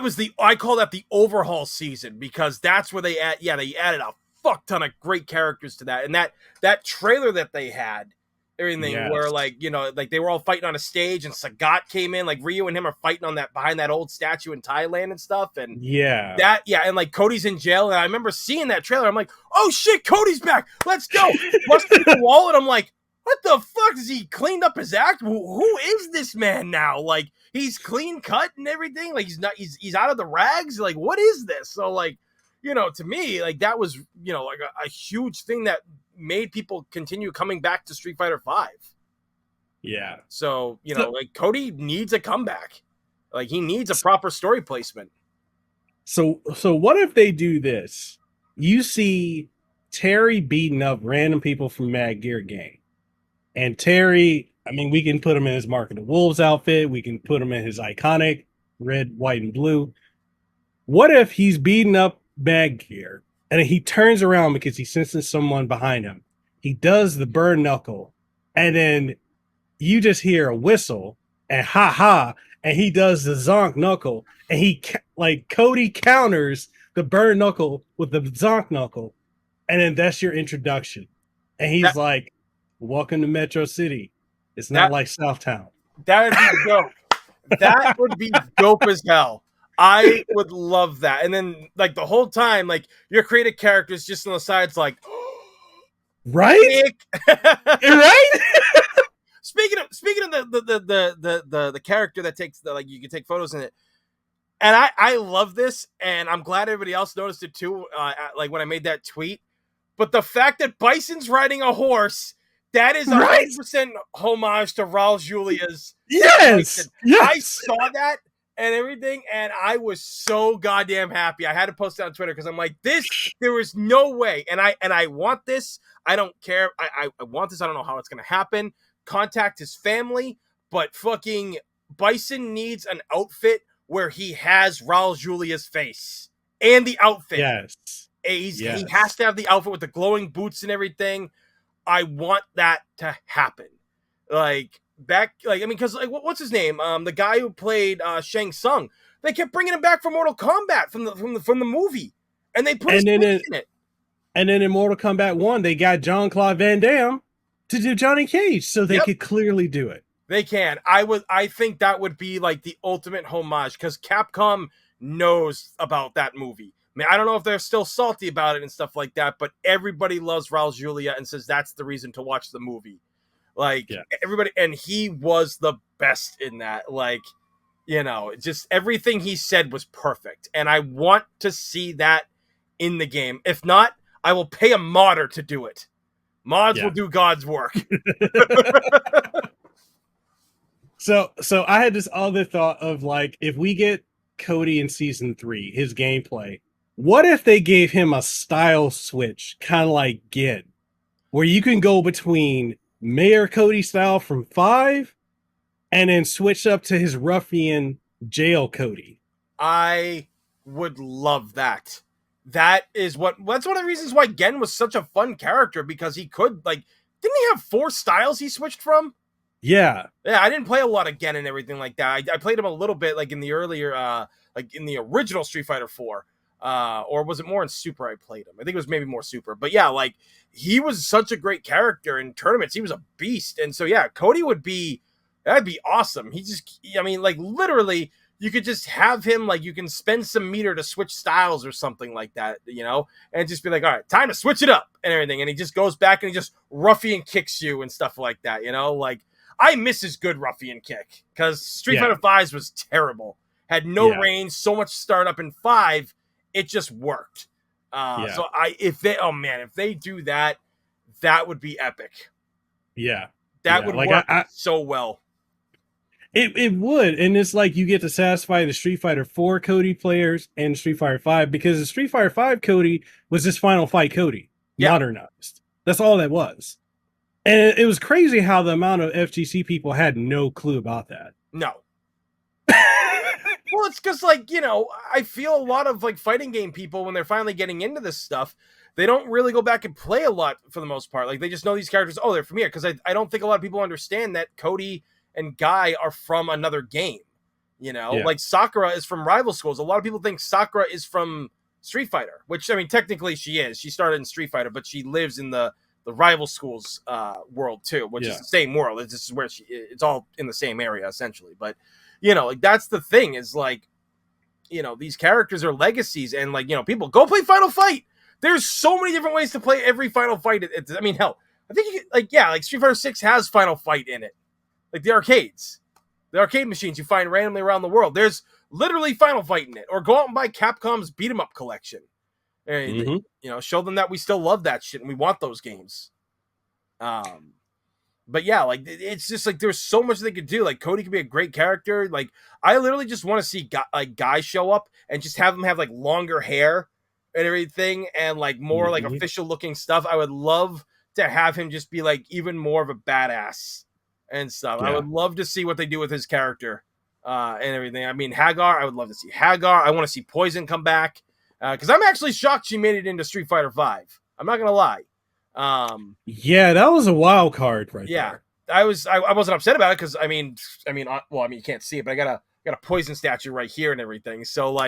was the I call that the overhaul season, because that's where they added a fuck ton of great characters to that, and that trailer that they had. Everything where, like, you know, like they were all fighting on a stage, and Sagat came in, like Ryu and him are fighting on behind that old statue in Thailand and stuff, and and like Cody's in jail, and I remember seeing that trailer. I'm like, oh shit, Cody's back, let's go. Busting the wall, and I'm like, what the fuck? Is he cleaned up his act? Who is this man now? Like, he's clean cut and everything. Like, he's out of the rags. Like, what is this? So, like, you know, to me, like, that was, you know, like a huge thing that made people continue coming back to Street Fighter 5. Yeah. So, you know, like, Cody needs a comeback. Like, he needs a proper story placement. So what if they do this? You see Terry beating up random people from Mad Gear Gang. And Terry, I mean, we can put him in his Mark of the Wolves outfit. We can put him in his iconic red, white, and blue. What if he's beating up Mad Gear, and he turns around because he senses someone behind him? He does the burn knuckle, and then you just hear a whistle, and ha, and he does the zonk knuckle, and Cody counters the burn knuckle with the zonk knuckle, and then that's your introduction. And he's like, welcome to Metro City. It's not like Southtown. That would be dope. That would be dope as hell. I would love that. And then, like, the whole time, like, your creative characters just on the sides, like, right? Right? Speaking of the character that takes you can take photos in it. And I love this, and I'm glad everybody else noticed it too. Like, when I made that tweet, But the fact that Bison's riding a horse, that is 100% homage to Raul Julia's. Yes. I saw that and everything, and I was so goddamn happy. I had to post it on Twitter because I'm like, there was no way. And I want this. I don't care. I want this. I don't know how it's gonna happen. Contact his family, but fucking Bison needs an outfit where he has Raul Julia's face and the outfit. Yes. He has to have the outfit with the glowing boots and everything. I want that to happen. Because what's his name? The guy who played Shang Tsung. They kept bringing him back for Mortal Kombat from the movie, and they put his face in it. And then in Mortal Kombat 1, they got Jean-Claude Van Damme to do Johnny Cage, so they could clearly do it. They can. I think that would be like the ultimate homage because Capcom knows about that movie. I mean, I don't know if they're still salty about it and stuff like that, but everybody loves Raul Julia and says that's the reason to watch the movie. Everybody, and he was the best in that. Just everything he said was perfect. And I want to see that in the game. If not, I will pay a modder to do it. Mods will do God's work. So I had this other thought of if we get Cody in season 3, his gameplay, what if they gave him a style switch, kind of like Gid, where you can go between Mayor Cody style from 5 and then switch up to his ruffian jail Cody? I would love that. That's one of the reasons why Gen was such a fun character, because he could, didn't he have 4 styles he switched from? Yeah, I didn't play a lot of Gen and everything like that. I played him a little bit, in the earlier, in the original Street Fighter 4. Or was it more in Super I played him? I think it was maybe more Super. But yeah, he was such a great character in tournaments. He was a beast. And so, yeah, Cody that'd be awesome. Literally, you could just have him, you can spend some meter to switch styles or something like that, and just be like, all right, time to switch it up and everything. And he just goes back and he just ruffian kicks you and stuff like that, I miss his good ruffian kick because Street Fighter 5 was terrible. Had no range, so much startup in 5, it just worked. So if they do that, that would be epic. Yeah. That would work so well. It would, and it's you get to satisfy the Street Fighter 4 Cody players and Street Fighter 5, because the Street Fighter 5 Cody was just Final Fight Cody, modernized. That's all that was. And it was crazy how the amount of FGC people had no clue about that. No. Well, it's because, I feel a lot of, fighting game people, when they're finally getting into this stuff, they don't really go back and play a lot for the most part. They just know these characters, they're from here. Because I don't think a lot of people understand that Cody and Guy are from another game. Sakura is from Rival Schools. A lot of people think Sakura is from Street Fighter, which, technically she is. She started in Street Fighter, but she lives in the Rival Schools world too, which is the same world. It's just where it's all in the same area essentially. But that's the thing is these characters are legacies, and people go play Final Fight. There's so many different ways to play every Final Fight. Hell, I think you can, Street Fighter 6 has Final Fight in it. The arcades, the arcade machines you find randomly around the world. There's literally Final Fight in it. Or go out and buy Capcom's Beat 'em Up collection. And, show them that we still love that shit and we want those games. But yeah, it's just there's so much they could do. Cody could be a great character. I literally just want to see Guy show up and just have him have longer hair and everything, and more official looking stuff. I would love to have him just be even more of a badass and stuff. I would love to see what they do with his character and everything. Hagar, I would love to see Hagar. I want to see Poison come back, because I'm actually shocked she made it into Street Fighter 5. I'm not gonna lie. That was a wild card there. I wasn't upset about it because you can't see it, but I got a Poison statue right here and everything. So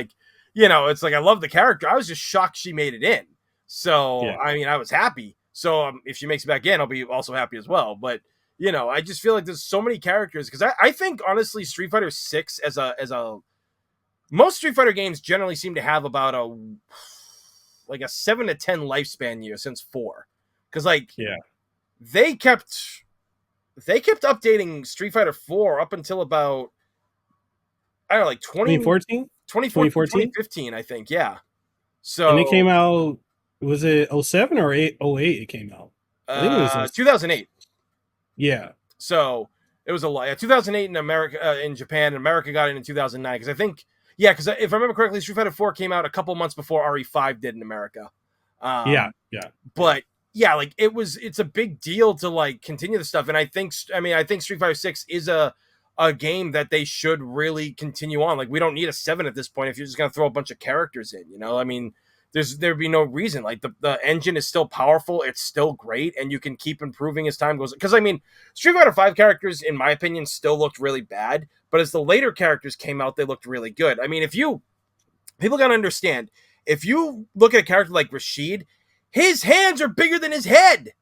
it's I love the character. I was just shocked she made it in. So I was happy. So if she makes it back in, I'll be also happy as well. But I just feel there's so many characters, because I think honestly Street Fighter 6 as a most Street Fighter games generally seem to have about a 7 to 10 lifespan year since 4, because they kept updating Street Fighter 4 up until about 2014 2015, I think. So, and it came out Was it '07 or '08 it came out? I think it was 2008. Yeah. So it was a lot. Yeah, 2008 in America, in Japan, and America got it in 2009. Because I think, yeah, because if I remember correctly, Street Fighter 4 came out a couple months before RE5 did in America. Yeah. But yeah, like it's a big deal to like continue the stuff. And I think Street Fighter 6 is a game that they should really continue on. Like we don't need a 7 at this point if you're just gonna throw a bunch of characters in, you know? I mean, there'd be no reason. Like the engine is still powerful, it's still great, and you can keep improving as time goes. Because I mean, Street Fighter 5 characters, in my opinion, still looked really bad, but as the later characters came out, they looked really good. I mean, people gotta understand, if you look at a character like Rashid, his hands are bigger than his head.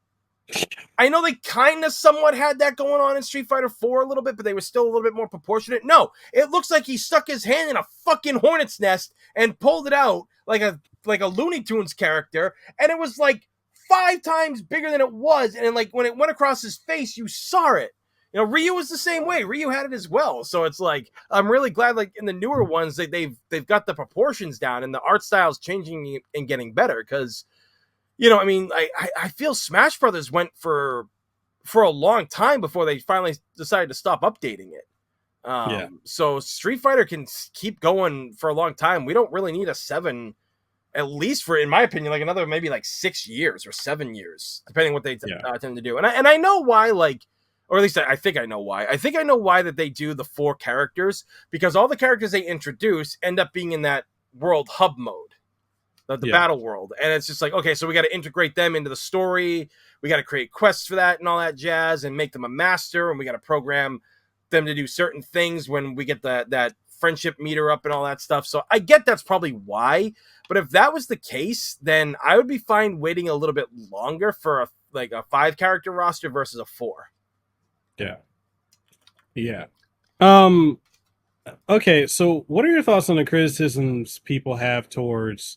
I know they kind of somewhat had that going on in Street Fighter 4 a little bit, but they were still a little bit more proportionate. No, it looks like he stuck his hand in a fucking hornet's nest and pulled it out like a Looney Tunes character, and it was like 5 times bigger than it was, and then like when it went across his face, you saw it. You know, Ryu was the same way. Ryu had it as well. So it's like, I'm really glad, like in the newer ones, that they've got the proportions down and the art style's changing and getting better. Because, you know, I mean, I feel Smash Brothers went for a long time before they finally decided to stop updating it. So Street Fighter can keep going for a long time. We don't really need a 7, at least for, in my opinion, like another maybe like 6 years or 7 years, depending what they tend to do. And I know why, like, or at least I think I know why. I think I know why that they do the 4 characters, because all the characters they introduce end up being in that world hub mode. The battle world, and it's just like, okay, so we got to integrate them into the story, we got to create quests for that and all that jazz, and make them a master, and we got to program them to do certain things when we get that friendship meter up and all that stuff. So I get that's probably why, but if that was the case, then I would be fine waiting a little bit longer for a 5 character roster versus a 4. Yeah. Okay, so what are your thoughts on the criticisms people have towards,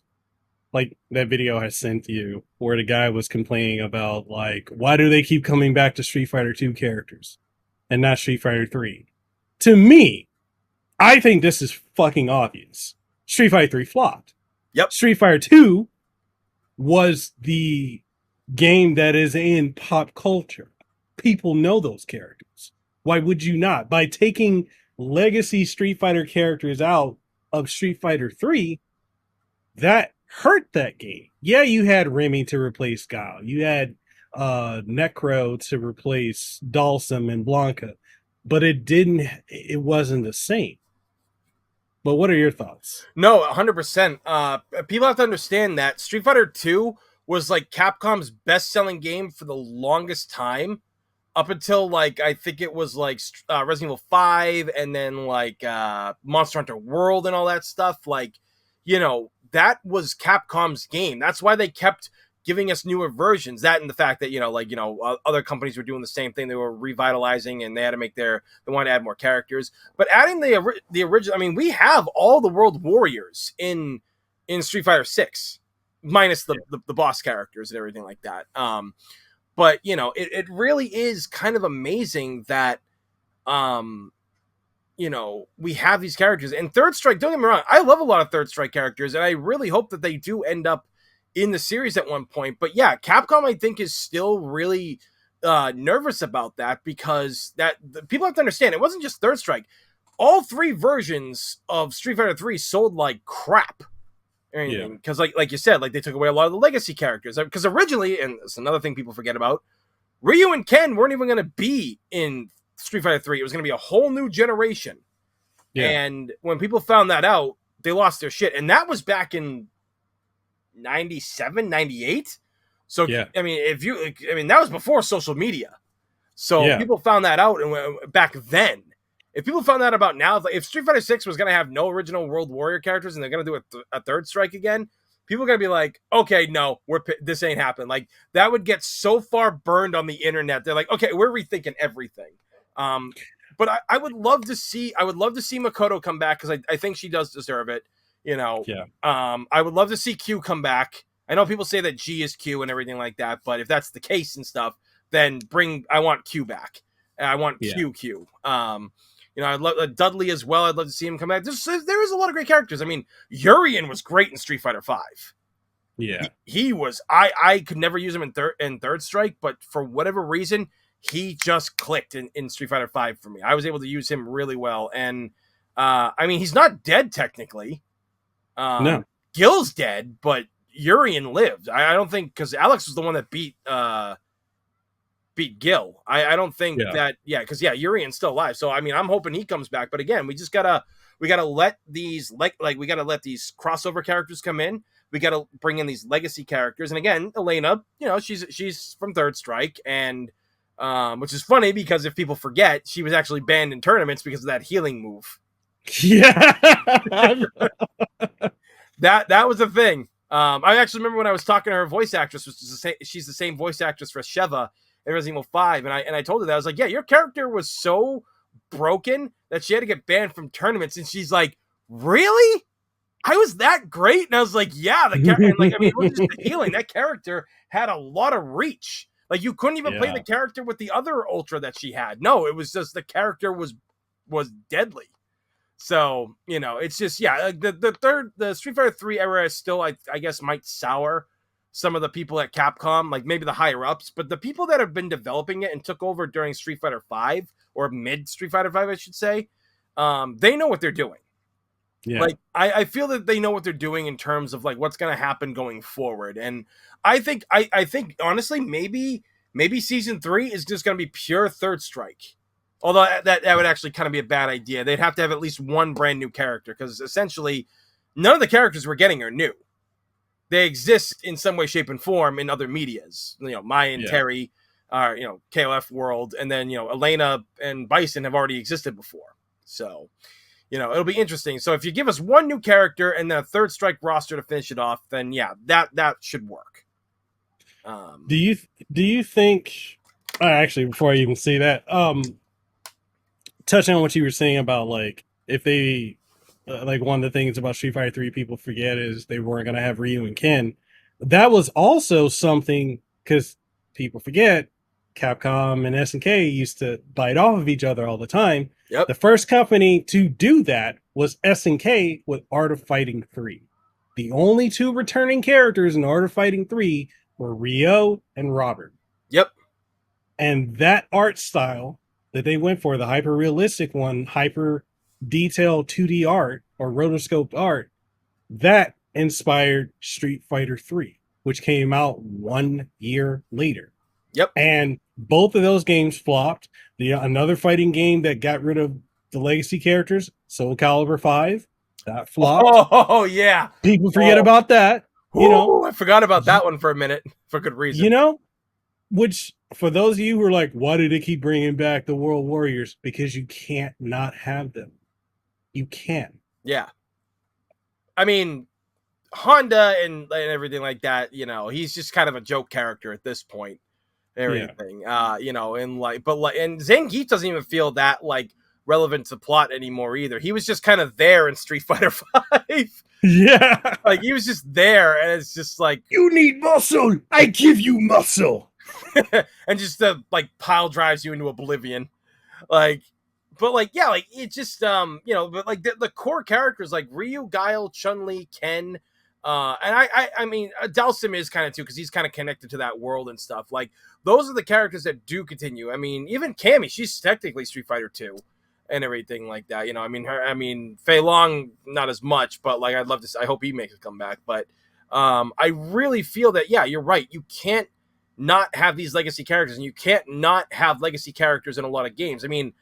like, that video I sent you where the guy was complaining about, like, why do they keep coming back to Street Fighter 2 characters and not Street Fighter 3? To me, I think this is fucking obvious. Street Fighter 3 flopped. Yep. Street Fighter 2 was the game that is in pop culture. People know those characters. Why would you not? By taking legacy Street Fighter characters out of Street Fighter 3, that hurt that game. Yeah, you had Remy to replace Guile. You had Necro to replace Dalsum and Blanca, but it wasn't the same. But what are your thoughts? No, 100%. People have to understand that Street Fighter 2 was like Capcom's best-selling game for the longest time, up until like I think it was like Resident Evil 5, and then like Monster Hunter World and all that stuff. Like, you know, that was Capcom's game. That's why they kept giving us newer versions. That and the fact that, other companies were doing the same thing. They were revitalizing, and they had to they wanted to add more characters. But adding the original, I mean, we have all the World Warriors in Street Fighter 6, minus the boss characters and everything like that. But, it really is kind of amazing that, we have these characters. And Third Strike, don't get me wrong, I love a lot of Third Strike characters, and I really hope that they do end up in the series at one point. But yeah, Capcom, I think, is still really nervous about that, because people have to understand, it wasn't just Third Strike. All 3 versions of Street Fighter 3 sold like crap. Because like you said, like they took away a lot of the legacy characters. Because originally, and it's another thing people forget about, Ryu and Ken weren't even going to be in Street Fighter 3. It was going to be a whole new generation. Yeah. And when people found that out, they lost their shit. And that was back in 97, 98. So, yeah. I mean, that was before social media. So people found that out and back then. If people found that about now, if Street Fighter 6 was going to have no original World Warrior characters and they're going to do a Third Strike again, people are going to be like, okay, no, this ain't happening. Like, that would get so far burned on the internet. They're like, okay, we're rethinking everything. But I would love to see Makoto come back, because I think she does deserve it. I would love to see Q come back. I know people say that G is Q and everything like that, but if that's the case and stuff, then I want Q back. I want Q. I'd love Dudley as well. I'd love to see him come back. There is a lot of great characters. I mean, Urien was great in Street Fighter 5. Yeah. He was I could never use him in third strike, but for whatever reason, he just clicked in Street Fighter 5 for me. I was able to use him really well. And I mean, he's not dead technically. No. Gil's dead, but Urian lived. I don't think, because Alex was the one that beat Gil. I don't think that, because Urian's still alive. So I mean, I'm hoping he comes back. But again, we gotta let these we gotta let these crossover characters come in. We gotta bring in these legacy characters. And again, Elena, she's from Third Strike, and which is funny because if people forget, she was actually banned in tournaments because of that healing move. Yeah. that was a thing. I actually remember when I was talking to her voice actress, which is she's the same voice actress for Sheva in Resident Evil 5, and I told her that. I was like, yeah, your character was so broken that she had to get banned from tournaments, and she's like, really? I was that great? And I was like, yeah, the character, like, I mean, it wasn't just the healing. That character had a lot of reach. Like, you couldn't even play the character with the other Ultra that she had. No, it was just the character was deadly. So, it's just, the Street Fighter 3 era is still, I guess, might sour some of the people at Capcom, like maybe the higher ups, but the people that have been developing it and took over during Street Fighter 5 or mid Street Fighter 5, I should say, they know what they're doing. Yeah. Like, I feel that they know what they're doing in terms of like what's going to happen going forward. And I think honestly, maybe season 3 is just going to be pure Third Strike. Although that would actually kind of be a bad idea. They'd have to have at least one brand new character, because essentially none of the characters we're getting are new. They exist in some way, shape, and form in other medias. Mai and Terry are, KOF World, and then, Elena and Bison have already existed before. So, it'll be interesting. So if you give us one new character and then a Third Strike roster to finish it off, then that should work. Do you think? Actually, before I even say that, touching on what you were saying about like if they like one of the things about Street Fighter 3 people forget is they weren't going to have Ryu and Ken. That was also something, because people forget Capcom and SNK used to bite off of each other all the time. Yep. The first company to do that was SNK with Art of Fighting 3. The only two returning characters in Art of Fighting 3 were Ryo and Robert. Yep. And that art style that they went for, the hyper realistic one, hyper detailed 2D art or rotoscoped art, that inspired Street Fighter 3, which came out 1 year later. Yep. And both of those games flopped. Another fighting game that got rid of the legacy characters, Soul Calibur 5, that flopped. Oh yeah. People forget about that. I forgot about that one for a minute for good reason. Which, for those of you who are like, why do they keep bringing back the World Warriors? Because you can't not have them. You can. Yeah. I mean, Honda and everything like that, he's just kind of a joke character at this point. Everything. And Zangief doesn't even feel that like relevant to plot anymore either. He was just kind of there in Street Fighter 5. Yeah. Like, he was just there, and it's just like, you need muscle, I give you muscle. And just like pile drives you into oblivion. Like, but like, yeah, like it just but like the core characters like Ryu, Guile, Chun-Li, Ken, and I mean Dalsim is kind of too, because he's kind of connected to that world and stuff. Like, those are the characters that do continue. I mean, even Cammy, she's technically Street Fighter 2 and everything like that. I mean Fei Long, not as much, but like I'd love to. I hope he makes a comeback. But I really feel that you're right. You can't not have these legacy characters, and you can't not have legacy characters in a lot of games. I mean,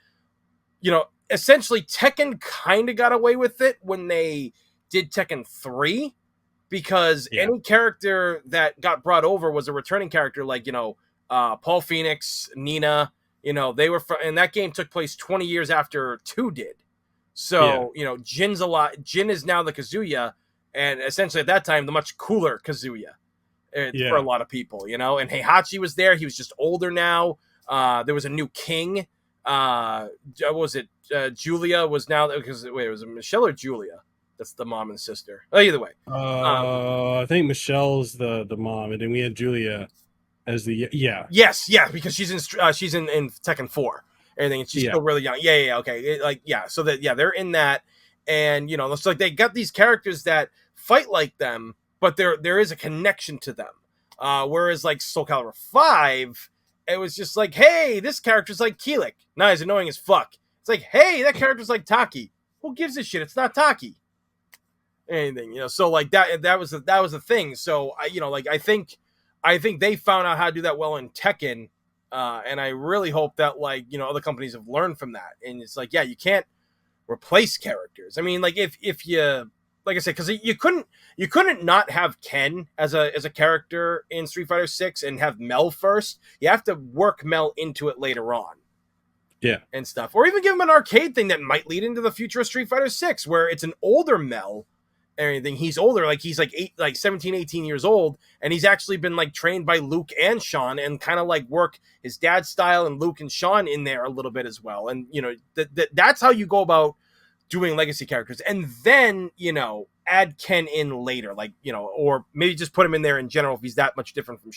essentially Tekken kind of got away with it when they did Tekken 3, because any character that got brought over was a returning character, like, Paul Phoenix, Nina, they were and that game took place 20 years after 2 did. So, Jin's a lot. Jin is now the Kazuya, and essentially at that time, the much cooler Kazuya. For a lot of people, and Heihachi was there. He was just older now. There was a new king. What was it? Julia was now, because wait, was it Michelle or Julia? That's the mom and sister. Oh, either way. I think Michelle's the mom, and then we had Julia as the Yes, because she's in Tekken 4. Everything, and she's still really young. Yeah, okay. So that they're in that, and it's like they got these characters that fight like them, but there is a connection to them. Whereas like Soul Calibur 5, it was just like, hey, this character's like Keelik. Now he's annoying as fuck. It's like, hey, that character's like Taki. Who gives a shit? It's not Taki. Anything, so like that was the thing. So I think they found out how to do that well in Tekken, and I really hope that other companies have learned from that. And it's like, yeah, you can't replace characters. I mean, like if you, like I said, because you couldn't not have Ken as a character in Street Fighter 6 and have Mel first. You have to work Mel into it later on. Yeah. And stuff. Or even give him an arcade thing that might lead into the future of Street Fighter 6, where it's an older Mel and everything. He's older, like he's like 17, 18 years old, and he's actually been like trained by Luke and Sean and kind of like work his dad's style and Luke and Sean in there a little bit as well. And that's how you go about doing legacy characters. And then, add Ken in later, or maybe just put him in there in general if he's that much different from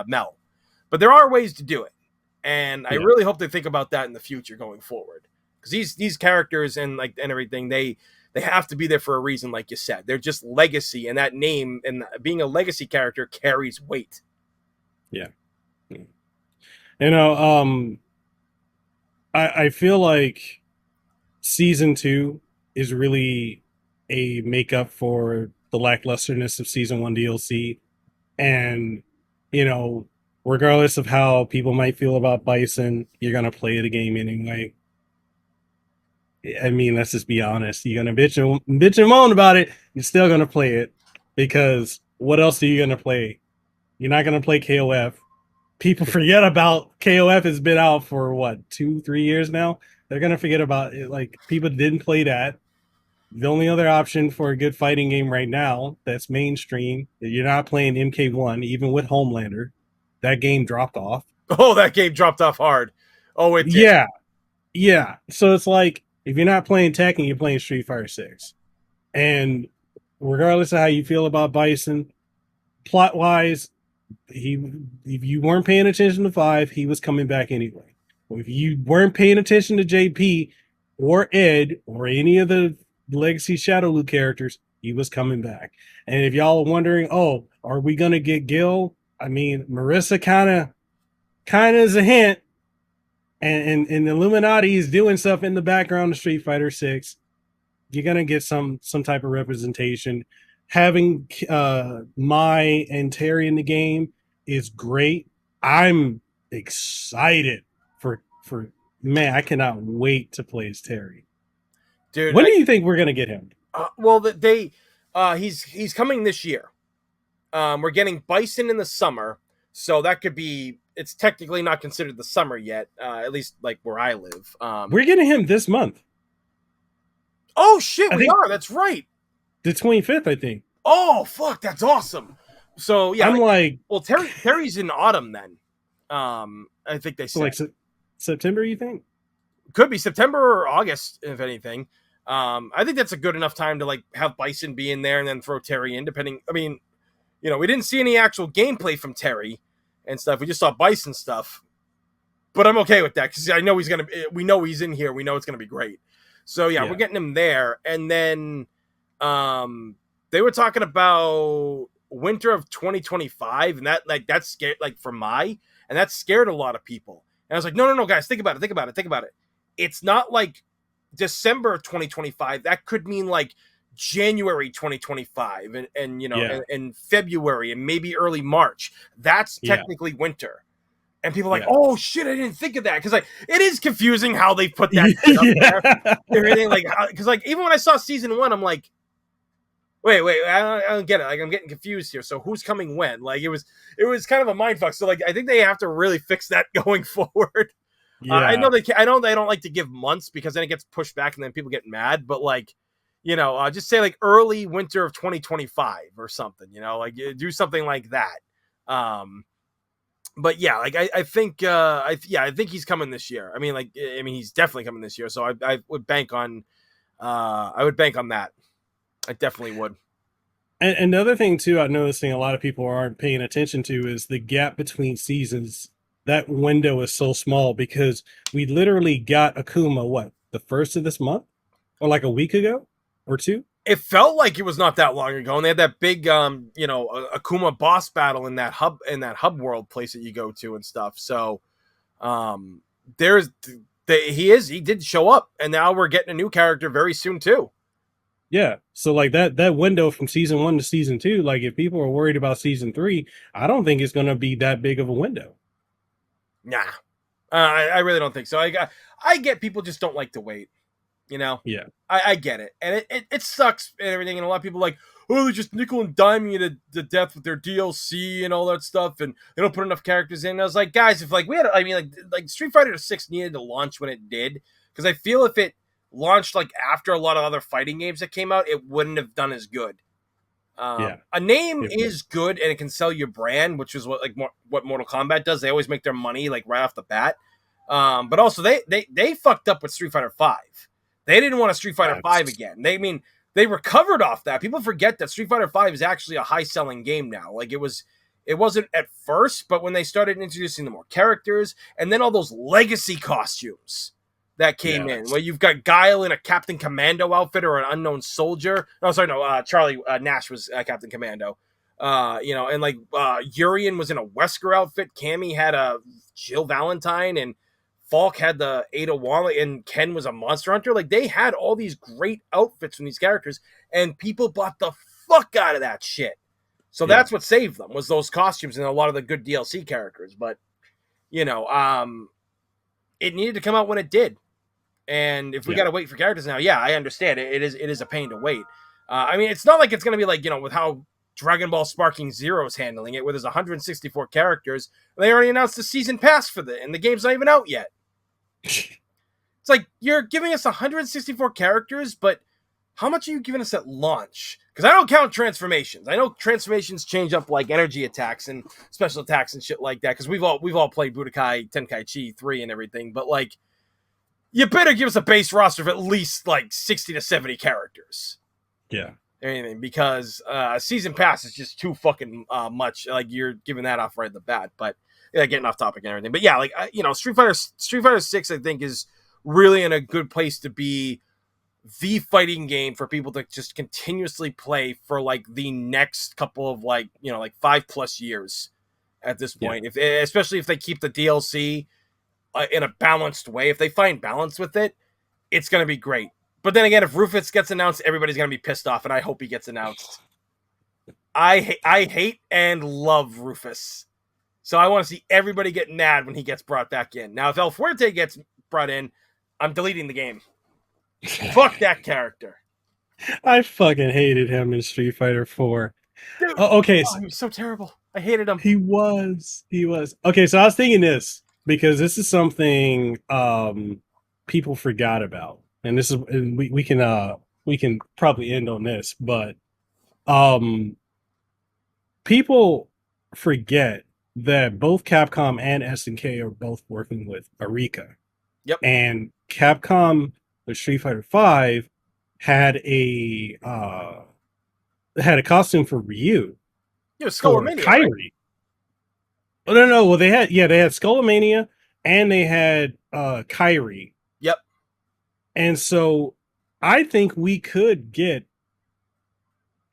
Mel. But there are ways to do it. And I really hope they think about that in the future going forward, because these characters and everything, they have to be there for a reason. Like you said, they're just legacy, and that name and being a legacy character carries weight. Yeah. I feel like season 2 is really a makeup for the lacklusterness of season 1 DLC. And, regardless of how people might feel about Bison, you're going to play the game anyway. I mean, let's just be honest. You're going to bitch and moan about it. You're still going to play it, because what else are you going to play? You're not going to play KOF. People forget about KOF. Has been out for what, 2-3 years now? They're going to forget about it. Like, people didn't play that. The only other option for a good fighting game right now that's mainstream, you're not playing MK1, even with Homelander. That game dropped off. Oh, that game dropped off hard. Oh, it did. Yeah. Yeah. So it's like, if you're not playing Tekken, you're playing Street Fighter 6. And regardless of how you feel about Bison, plot-wise, if you weren't paying attention to 5, he was coming back anyway. If you weren't paying attention to JP or Ed or any of the Legacy Shadowloo characters, he was coming back. And if y'all are wondering, oh, are we going to get Gil? I mean, Marissa kind of is a hint. And Illuminati is doing stuff in the background of Street Fighter 6. You're going to get some type of representation. Having Mai and Terry in the game is great. I'm excited for man, I cannot wait to play as Terry. Dude, when do you think we're going to get him? Well, he's coming this year. We're getting Bison in the summer, so that could be, it's technically not considered the summer yet, at least like where I live. We're getting him this month. Oh shit, we are. That's right. The 25th, I think. Oh fuck, that's awesome. So yeah, I'm like, well, Terry's in autumn then. I think they said like September. You think? Could be September or August, if anything. I think that's a good enough time to like have Bison be in there and then throw Terry in. Depending, I mean, we didn't see any actual gameplay from Terry and stuff. We just saw Bison stuff, but I'm okay with that because I know we know he's in here. We know it's gonna be great. So yeah, we're getting him there, and then they were talking about winter of 2025, and that scared for Mai, and that scared a lot of people. And I was like, no, guys, think about it. It's not like December of 2025. That could mean like January 2025, and February, and maybe early March. That's technically winter. And people are like, oh shit, I didn't think of that. Because it is confusing how they put that shit up there. Everything because even when I saw season 1, I'm like, wait, I don't get it. Like, I'm getting confused here. So who's coming when? Like, it was kind of a mindfuck. So I think they have to really fix that going forward. Yeah. I know they don't like to give months because then it gets pushed back and then people get mad. But just say early winter of 2025 or something. Do something like that. But yeah, I think he's coming this year. I mean, he's definitely coming this year. So I would bank on that. I definitely would. And another thing too, I'm noticing a lot of people aren't paying attention to is the gap between seasons. That window is so small because we literally got Akuma the first of this month, or like a week ago or two. It felt like it was not that long ago, and they had that big, Akuma boss battle in that hub world place that you go to and stuff. So, there's he did show up, and now we're getting a new character very soon too. Yeah. So like that window from season 1 to season 2, like if people are worried about season 3, I don't think it's going to be that big of a window. Nah, I really don't think so. I get people just don't like to wait. You know, Yeah, I get it, and it sucks and everything. And a lot of people are like, oh, they're just nickel and diming you to death with their DLC and all that stuff, and they don't put enough characters in. And I was like, guys, if like we had, I mean, like Street Fighter 6 needed to launch when it did, because I feel if it launched like after a lot of other fighting games that came out, it wouldn't have done as good. A name is good and it can sell your brand, which is what Mortal Kombat does. They always make their money like right off the bat. But also they fucked up with Street Fighter 5. They didn't want a Street Fighter 5 again. They recovered off that. People forget that Street Fighter 5 is actually a high-selling game now. Like it wasn't at first, but when they started introducing the more characters and then all those legacy costumes that came in, where you've got Guile in a Captain Commando outfit or an unknown soldier. Charlie Nash was Captain Commando. And like Urian was in a Wesker outfit. Cammy had a Jill Valentine, and Falk had the Ada Wong, and Ken was a Monster Hunter. Like they had all these great outfits from these characters, and people bought the fuck out of that shit. So that's what saved them, was those costumes and a lot of the good DLC characters. But it needed to come out when it did. And if we got to wait for characters now, I understand it. It is a pain to wait. I mean, it's not like it's going to be like, with how Dragon Ball Sparking Zero is handling it, where there's 164 characters. They already announced the season pass for and the game's not even out yet. It's like, you're giving us 164 characters, but how much are you giving us at launch? Because I don't count transformations. I know transformations change up like energy attacks and special attacks and shit like that, because we've all played Budokai Tenkaichi 3 and everything, but like, you better give us a base roster of at least like 60 to 70 characters. Yeah. Anything, because season pass is just too fucking much. Like you're giving that off right at the bat, but getting off topic and everything. But yeah, like Street Fighter 6, I think, is really in a good place to be the fighting game for people to just continuously play for like the next couple of like 5+ years at this point. Especially if they keep the DLC in a balanced way. If they find balance with it, it's going to be great. But then again, if Rufus gets announced, everybody's going to be pissed off, and I hope he gets announced. I hate and love Rufus. So I want to see everybody get mad when he gets brought back in. Now, if El Fuerte gets brought in, I'm deleting the game. Fuck that character. I fucking hated him in Street Fighter 4. Dude, okay. He was so terrible. I hated him. He was. Okay, so I was thinking this, because this is something people forgot about. And this is, and we can probably end on this, but people forget that both Capcom and SNK are both working with Arika. Yep. And Capcom, the Street Fighter 5, had a costume for Ryu. Yeah, Skullomania, Kyrie. right? Oh, no. Well, they had Skullomania and they had Kyrie. Yep. And so I think we could get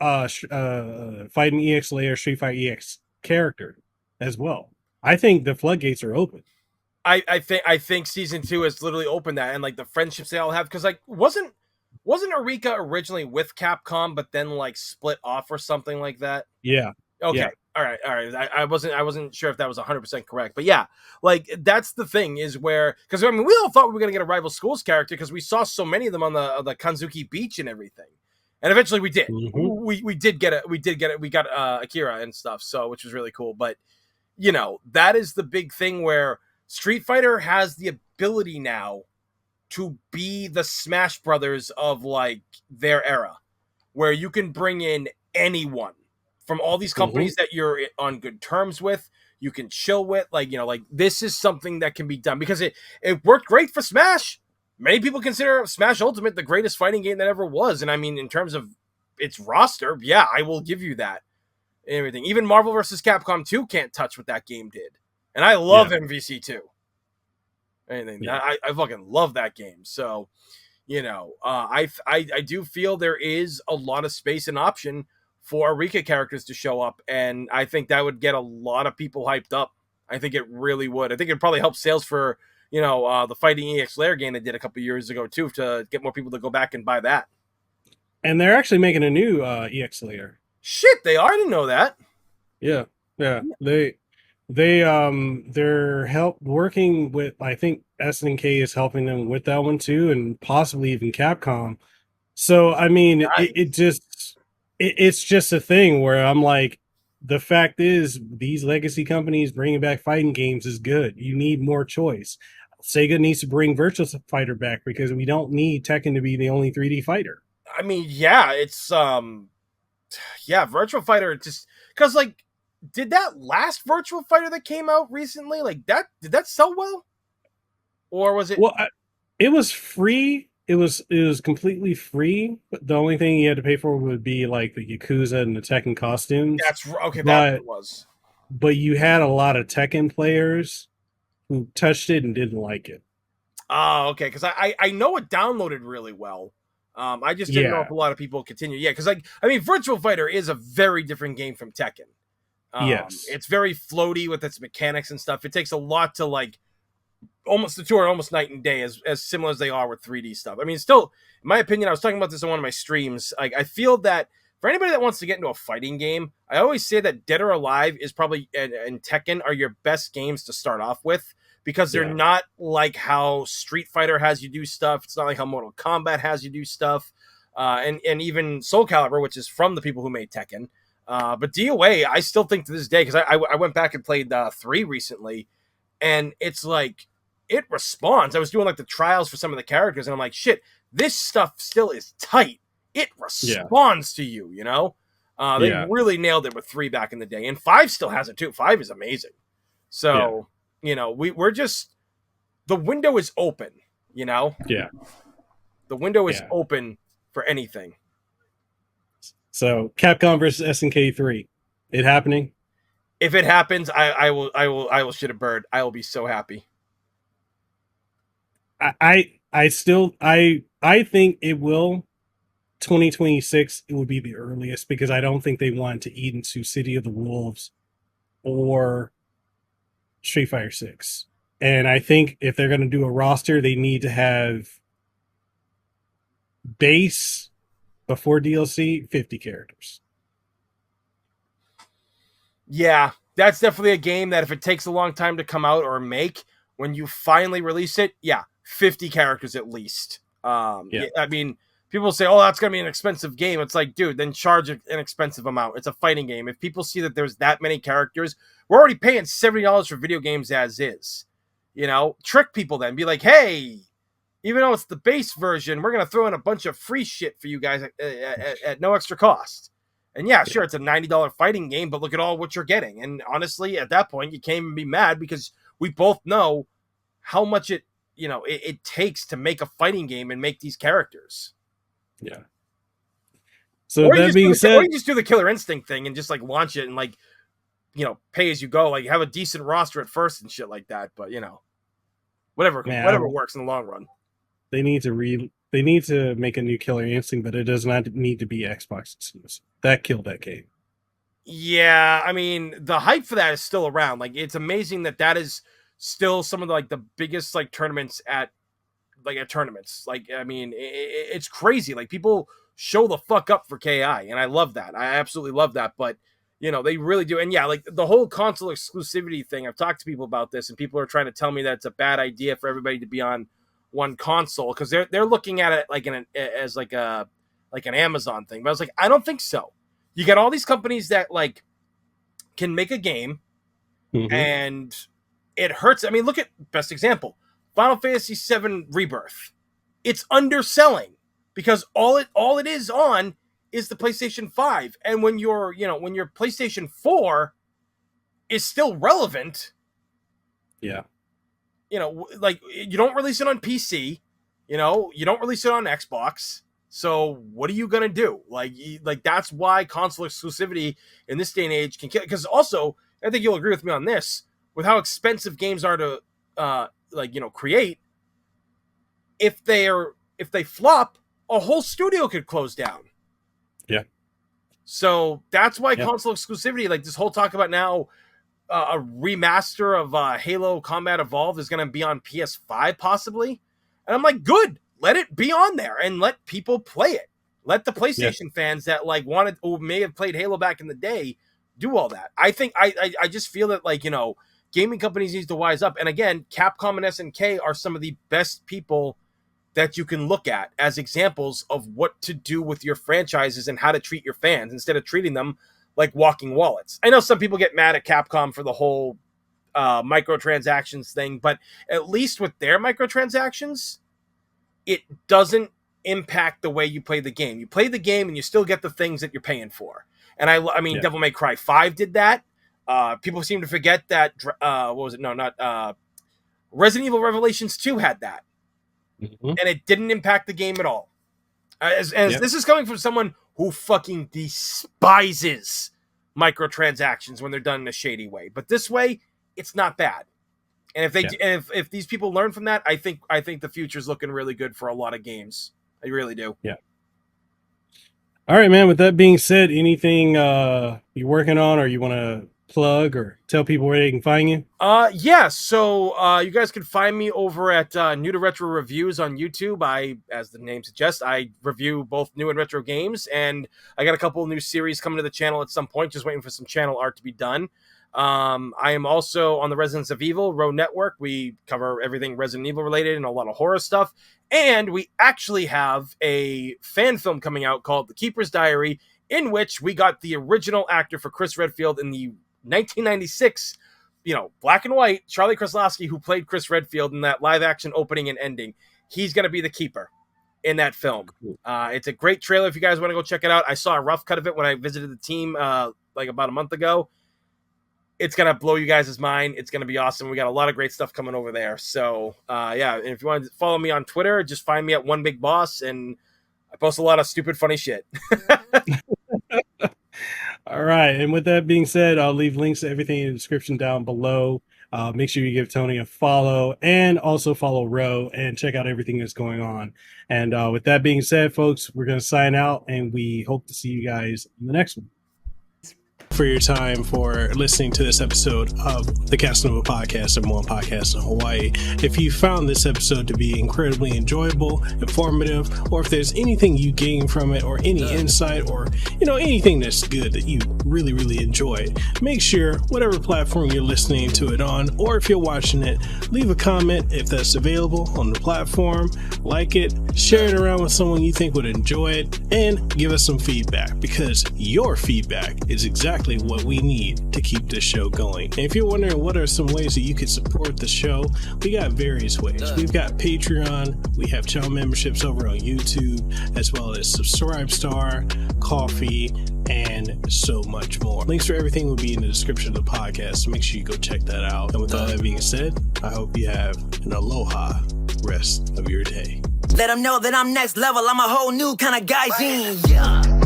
Fighting EX Layer Street Fighter EX character as well. I think the floodgates are open. I think season 2 has literally opened that, and like the friendships they all have, because like wasn't Arika originally with Capcom but then like split off or something like that? Yeah. Okay. Yeah. All right. I wasn't sure if that was 100% correct, but yeah, like that's the thing, is where, because I mean we all thought we were gonna get a rival schools character because we saw so many of them on the Kanzuki Beach and everything, and eventually we did. Mm-hmm. We did get it. We got Akira and stuff, so which was really cool. But that is the big thing where Street Fighter has the ability now to be the Smash Brothers of like their era, where you can bring in anyone from all these companies that you're on good terms with, you can chill with, like this is something that can be done, because it worked great for Smash. Many people consider Smash Ultimate the greatest fighting game that ever was, and I mean in terms of its roster, yeah, I will give you that. Everything, even Marvel vs. Capcom 2 can't touch what that game did. And I love MVC 2. Anything. Yeah. I fucking love that game. So, I do feel there is a lot of space and option for Rika characters to show up, and I think that would get a lot of people hyped up. I think it really would. I think it'd probably help sales for the Fighting EX Lair game they did a couple years ago too, to get more people to go back and buy that. And they're actually making a new EX Layer. Shit, they are. I didn't know that. Yeah. They're working with, I think SNK is helping them with that one too, and possibly even Capcom. So I mean, Nice. it's just a thing where I'm like, the fact is, these legacy companies bringing back fighting games is good. You need more choice. Sega needs to bring Virtual Fighter back because we don't need Tekken to be the only 3D fighter. I mean, yeah, it's Virtual Fighter, just because, like, did that last Virtual Fighter that came out recently, like, did that sell well, or was it? Well, it was free. It was completely free, but the only thing you had to pay for would be like the Yakuza and the Tekken costumes. That's okay. That's what it was. But you had a lot of Tekken players who touched it and didn't like it. Oh, okay. Because I know it downloaded really well. I just didn't know if a lot of people continue. Yeah, because Virtual Fighter is a very different game from Tekken. Yes, it's very floaty with its mechanics and stuff. It takes a lot to the two are almost night and day, as similar as they are with 3D stuff. I mean, still, in my opinion, I was talking about this on one of my streams. Like, I feel that for anybody that wants to get into a fighting game, I always say that Dead or Alive is probably and Tekken are your best games to start off with, because they're not like how Street Fighter has you do stuff. It's not like how Mortal Kombat has you do stuff, and even Soul Calibur, which is from the people who made Tekken. But DOA, I still think to this day, because I went back and played 3 recently, and it's like, it responds. I was doing like the trials for some of the characters, and I'm like, shit, this stuff still is tight. It responds to you, They really nailed it with 3 back in the day, and 5 still has it too. 5 is amazing. So, we're just, the window is open, Yeah. The window is open for anything. So Capcom versus SNK 3, it happening? If it happens, I will shit a bird. I will be so happy. I think it will. 2026 it would be the earliest, because I don't think they want to eat into City of the Wolves or Street Fighter 6. And I think if they're going to do a roster, they need to have base before DLC 50 characters. Yeah, that's definitely a game that if it takes a long time to come out or make, when you finally release it, 50 characters at least. I mean, people say, oh, that's going to be an expensive game. It's like, dude, then charge an expensive amount. It's a fighting game. If people see that there's that many characters, we're already paying $70 for video games as is. Trick people then. Be like, hey, even though it's the base version, we're going to throw in a bunch of free shit for you guys at no extra cost. And sure, it's a $90 fighting game, but look at all what you're getting. And honestly, at that point, you can't even be mad, because we both know how much it takes to make a fighting game and make these characters. Yeah. So that being said, or you just do the Killer Instinct thing and just like launch it and pay as you go, like have a decent roster at first and shit like that. But whatever works in the long run. They need to make a new Killer Instinct, but it does not need to be Xbox exclusive. That killed that game. Yeah, I mean, the hype for that is still around. Like, it's amazing that is still some of the biggest tournaments at tournaments. Like, I mean, it's crazy. Like, people show the fuck up for KI, and I love that. I absolutely love that. But they really do. And the whole console exclusivity thing, I've talked to people about this, and people are trying to tell me that it's a bad idea for everybody to be on one console, because they're looking at it as an Amazon thing. But I was like, I don't think so. You got all these companies that can make a game, and it hurts. I mean, look at best example, Final Fantasy VII Rebirth. It's underselling because all it is on is the PlayStation 5. And when your PlayStation 4 is still relevant, you don't release it on PC, you don't release it on Xbox. So what are you going to do? Like that's why console exclusivity in this day and age can kill. Because also, I think you'll agree with me on this, with how expensive games are to create. If if they flop, a whole studio could close down. Yeah. So that's why console exclusivity, like this whole talk about now a remaster of Halo Combat Evolved is going to be on PS5 possibly. And I'm like, good, let it be on there and let people play it. Let the PlayStation fans that like wanted or may have played Halo back in the day do all that. I think I just feel that, like, you know, gaming companies need to wise up. And again, Capcom and SNK are some of the best people that you can look at as examples of what to do with your franchises and how to treat your fans instead of treating them like walking wallets. I know some people get mad at Capcom for the whole microtransactions thing, but at least with their microtransactions, it doesn't impact the way you play the game. You play the game and you still get the things that you're paying for. And I mean, Devil May Cry 5 did that. People seem to forget that, what was it? No, not Resident Evil Revelations 2 had that. And it didn't impact the game at all. This is coming from someone who fucking despises microtransactions when they're done in a shady way. But this way, it's not bad. And if they if these people learn from that, I think the future's looking really good for a lot of games. I really do. Yeah. All right, man. With that being said, anything you're working on, or you want to plug or tell people where they can find you? So you guys can find me over at New to Retro Reviews on YouTube. As the name suggests, I review both new and retro games, and I got a couple of new series coming to the channel at some point, just waiting for some channel art to be done. I am also on the Residents of Evil Row Network. We cover everything Resident Evil related and a lot of horror stuff. And we actually have a fan film coming out called The Keeper's Diary, in which we got the original actor for Chris Redfield in the 1996, black and white, Charlie Kraslowski, who played Chris Redfield in that live action opening and ending. He's going to be the Keeper in that film. It's a great trailer if you guys want to go check it out. I saw a rough cut of it when I visited the team like about a month ago. It's going to blow you guys' mind. It's going to be awesome. We got a lot of great stuff coming over there. So, and if you want to follow me on Twitter, just find me at One Big Boss, and I post a lot of stupid, funny shit. All right. And with that being said, I'll leave links to everything in the description down below. Make sure you give Tony a follow, and also follow Ro, and check out everything that's going on. And with that being said, folks, we're going to sign out, and we hope to see you guys in the next one. For your time for listening to this episode of the KAsanova podcast, number one podcast in Hawaii. If you found this episode to be incredibly enjoyable, informative, or if there's anything you gain from it, or any insight, or anything that's good that you really, really enjoyed, make sure whatever platform you're listening to it on, or if you're watching it, leave a comment if that's available on the platform, like it, share it around with someone you think would enjoy it, and give us some feedback, because your feedback is exactly what we need to keep this show going. And if you're wondering what are some ways that you could support the show, we got various ways. We've got Patreon, we have channel memberships over on YouTube, as well as Subscribestar, Coffee, and so much more. Links for everything will be in the description of the podcast, so make sure you go check that out. And with all that being said, I hope you have an aloha rest of your day. Let them know that I'm next level. I'm a whole new kind of guy. Yeah.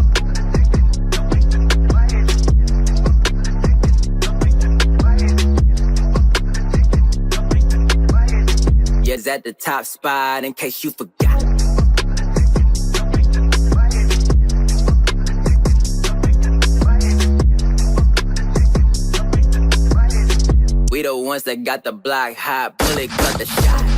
Yes, at the top spot, in case you forgot. We the ones that got the block hot, bullet got the shot.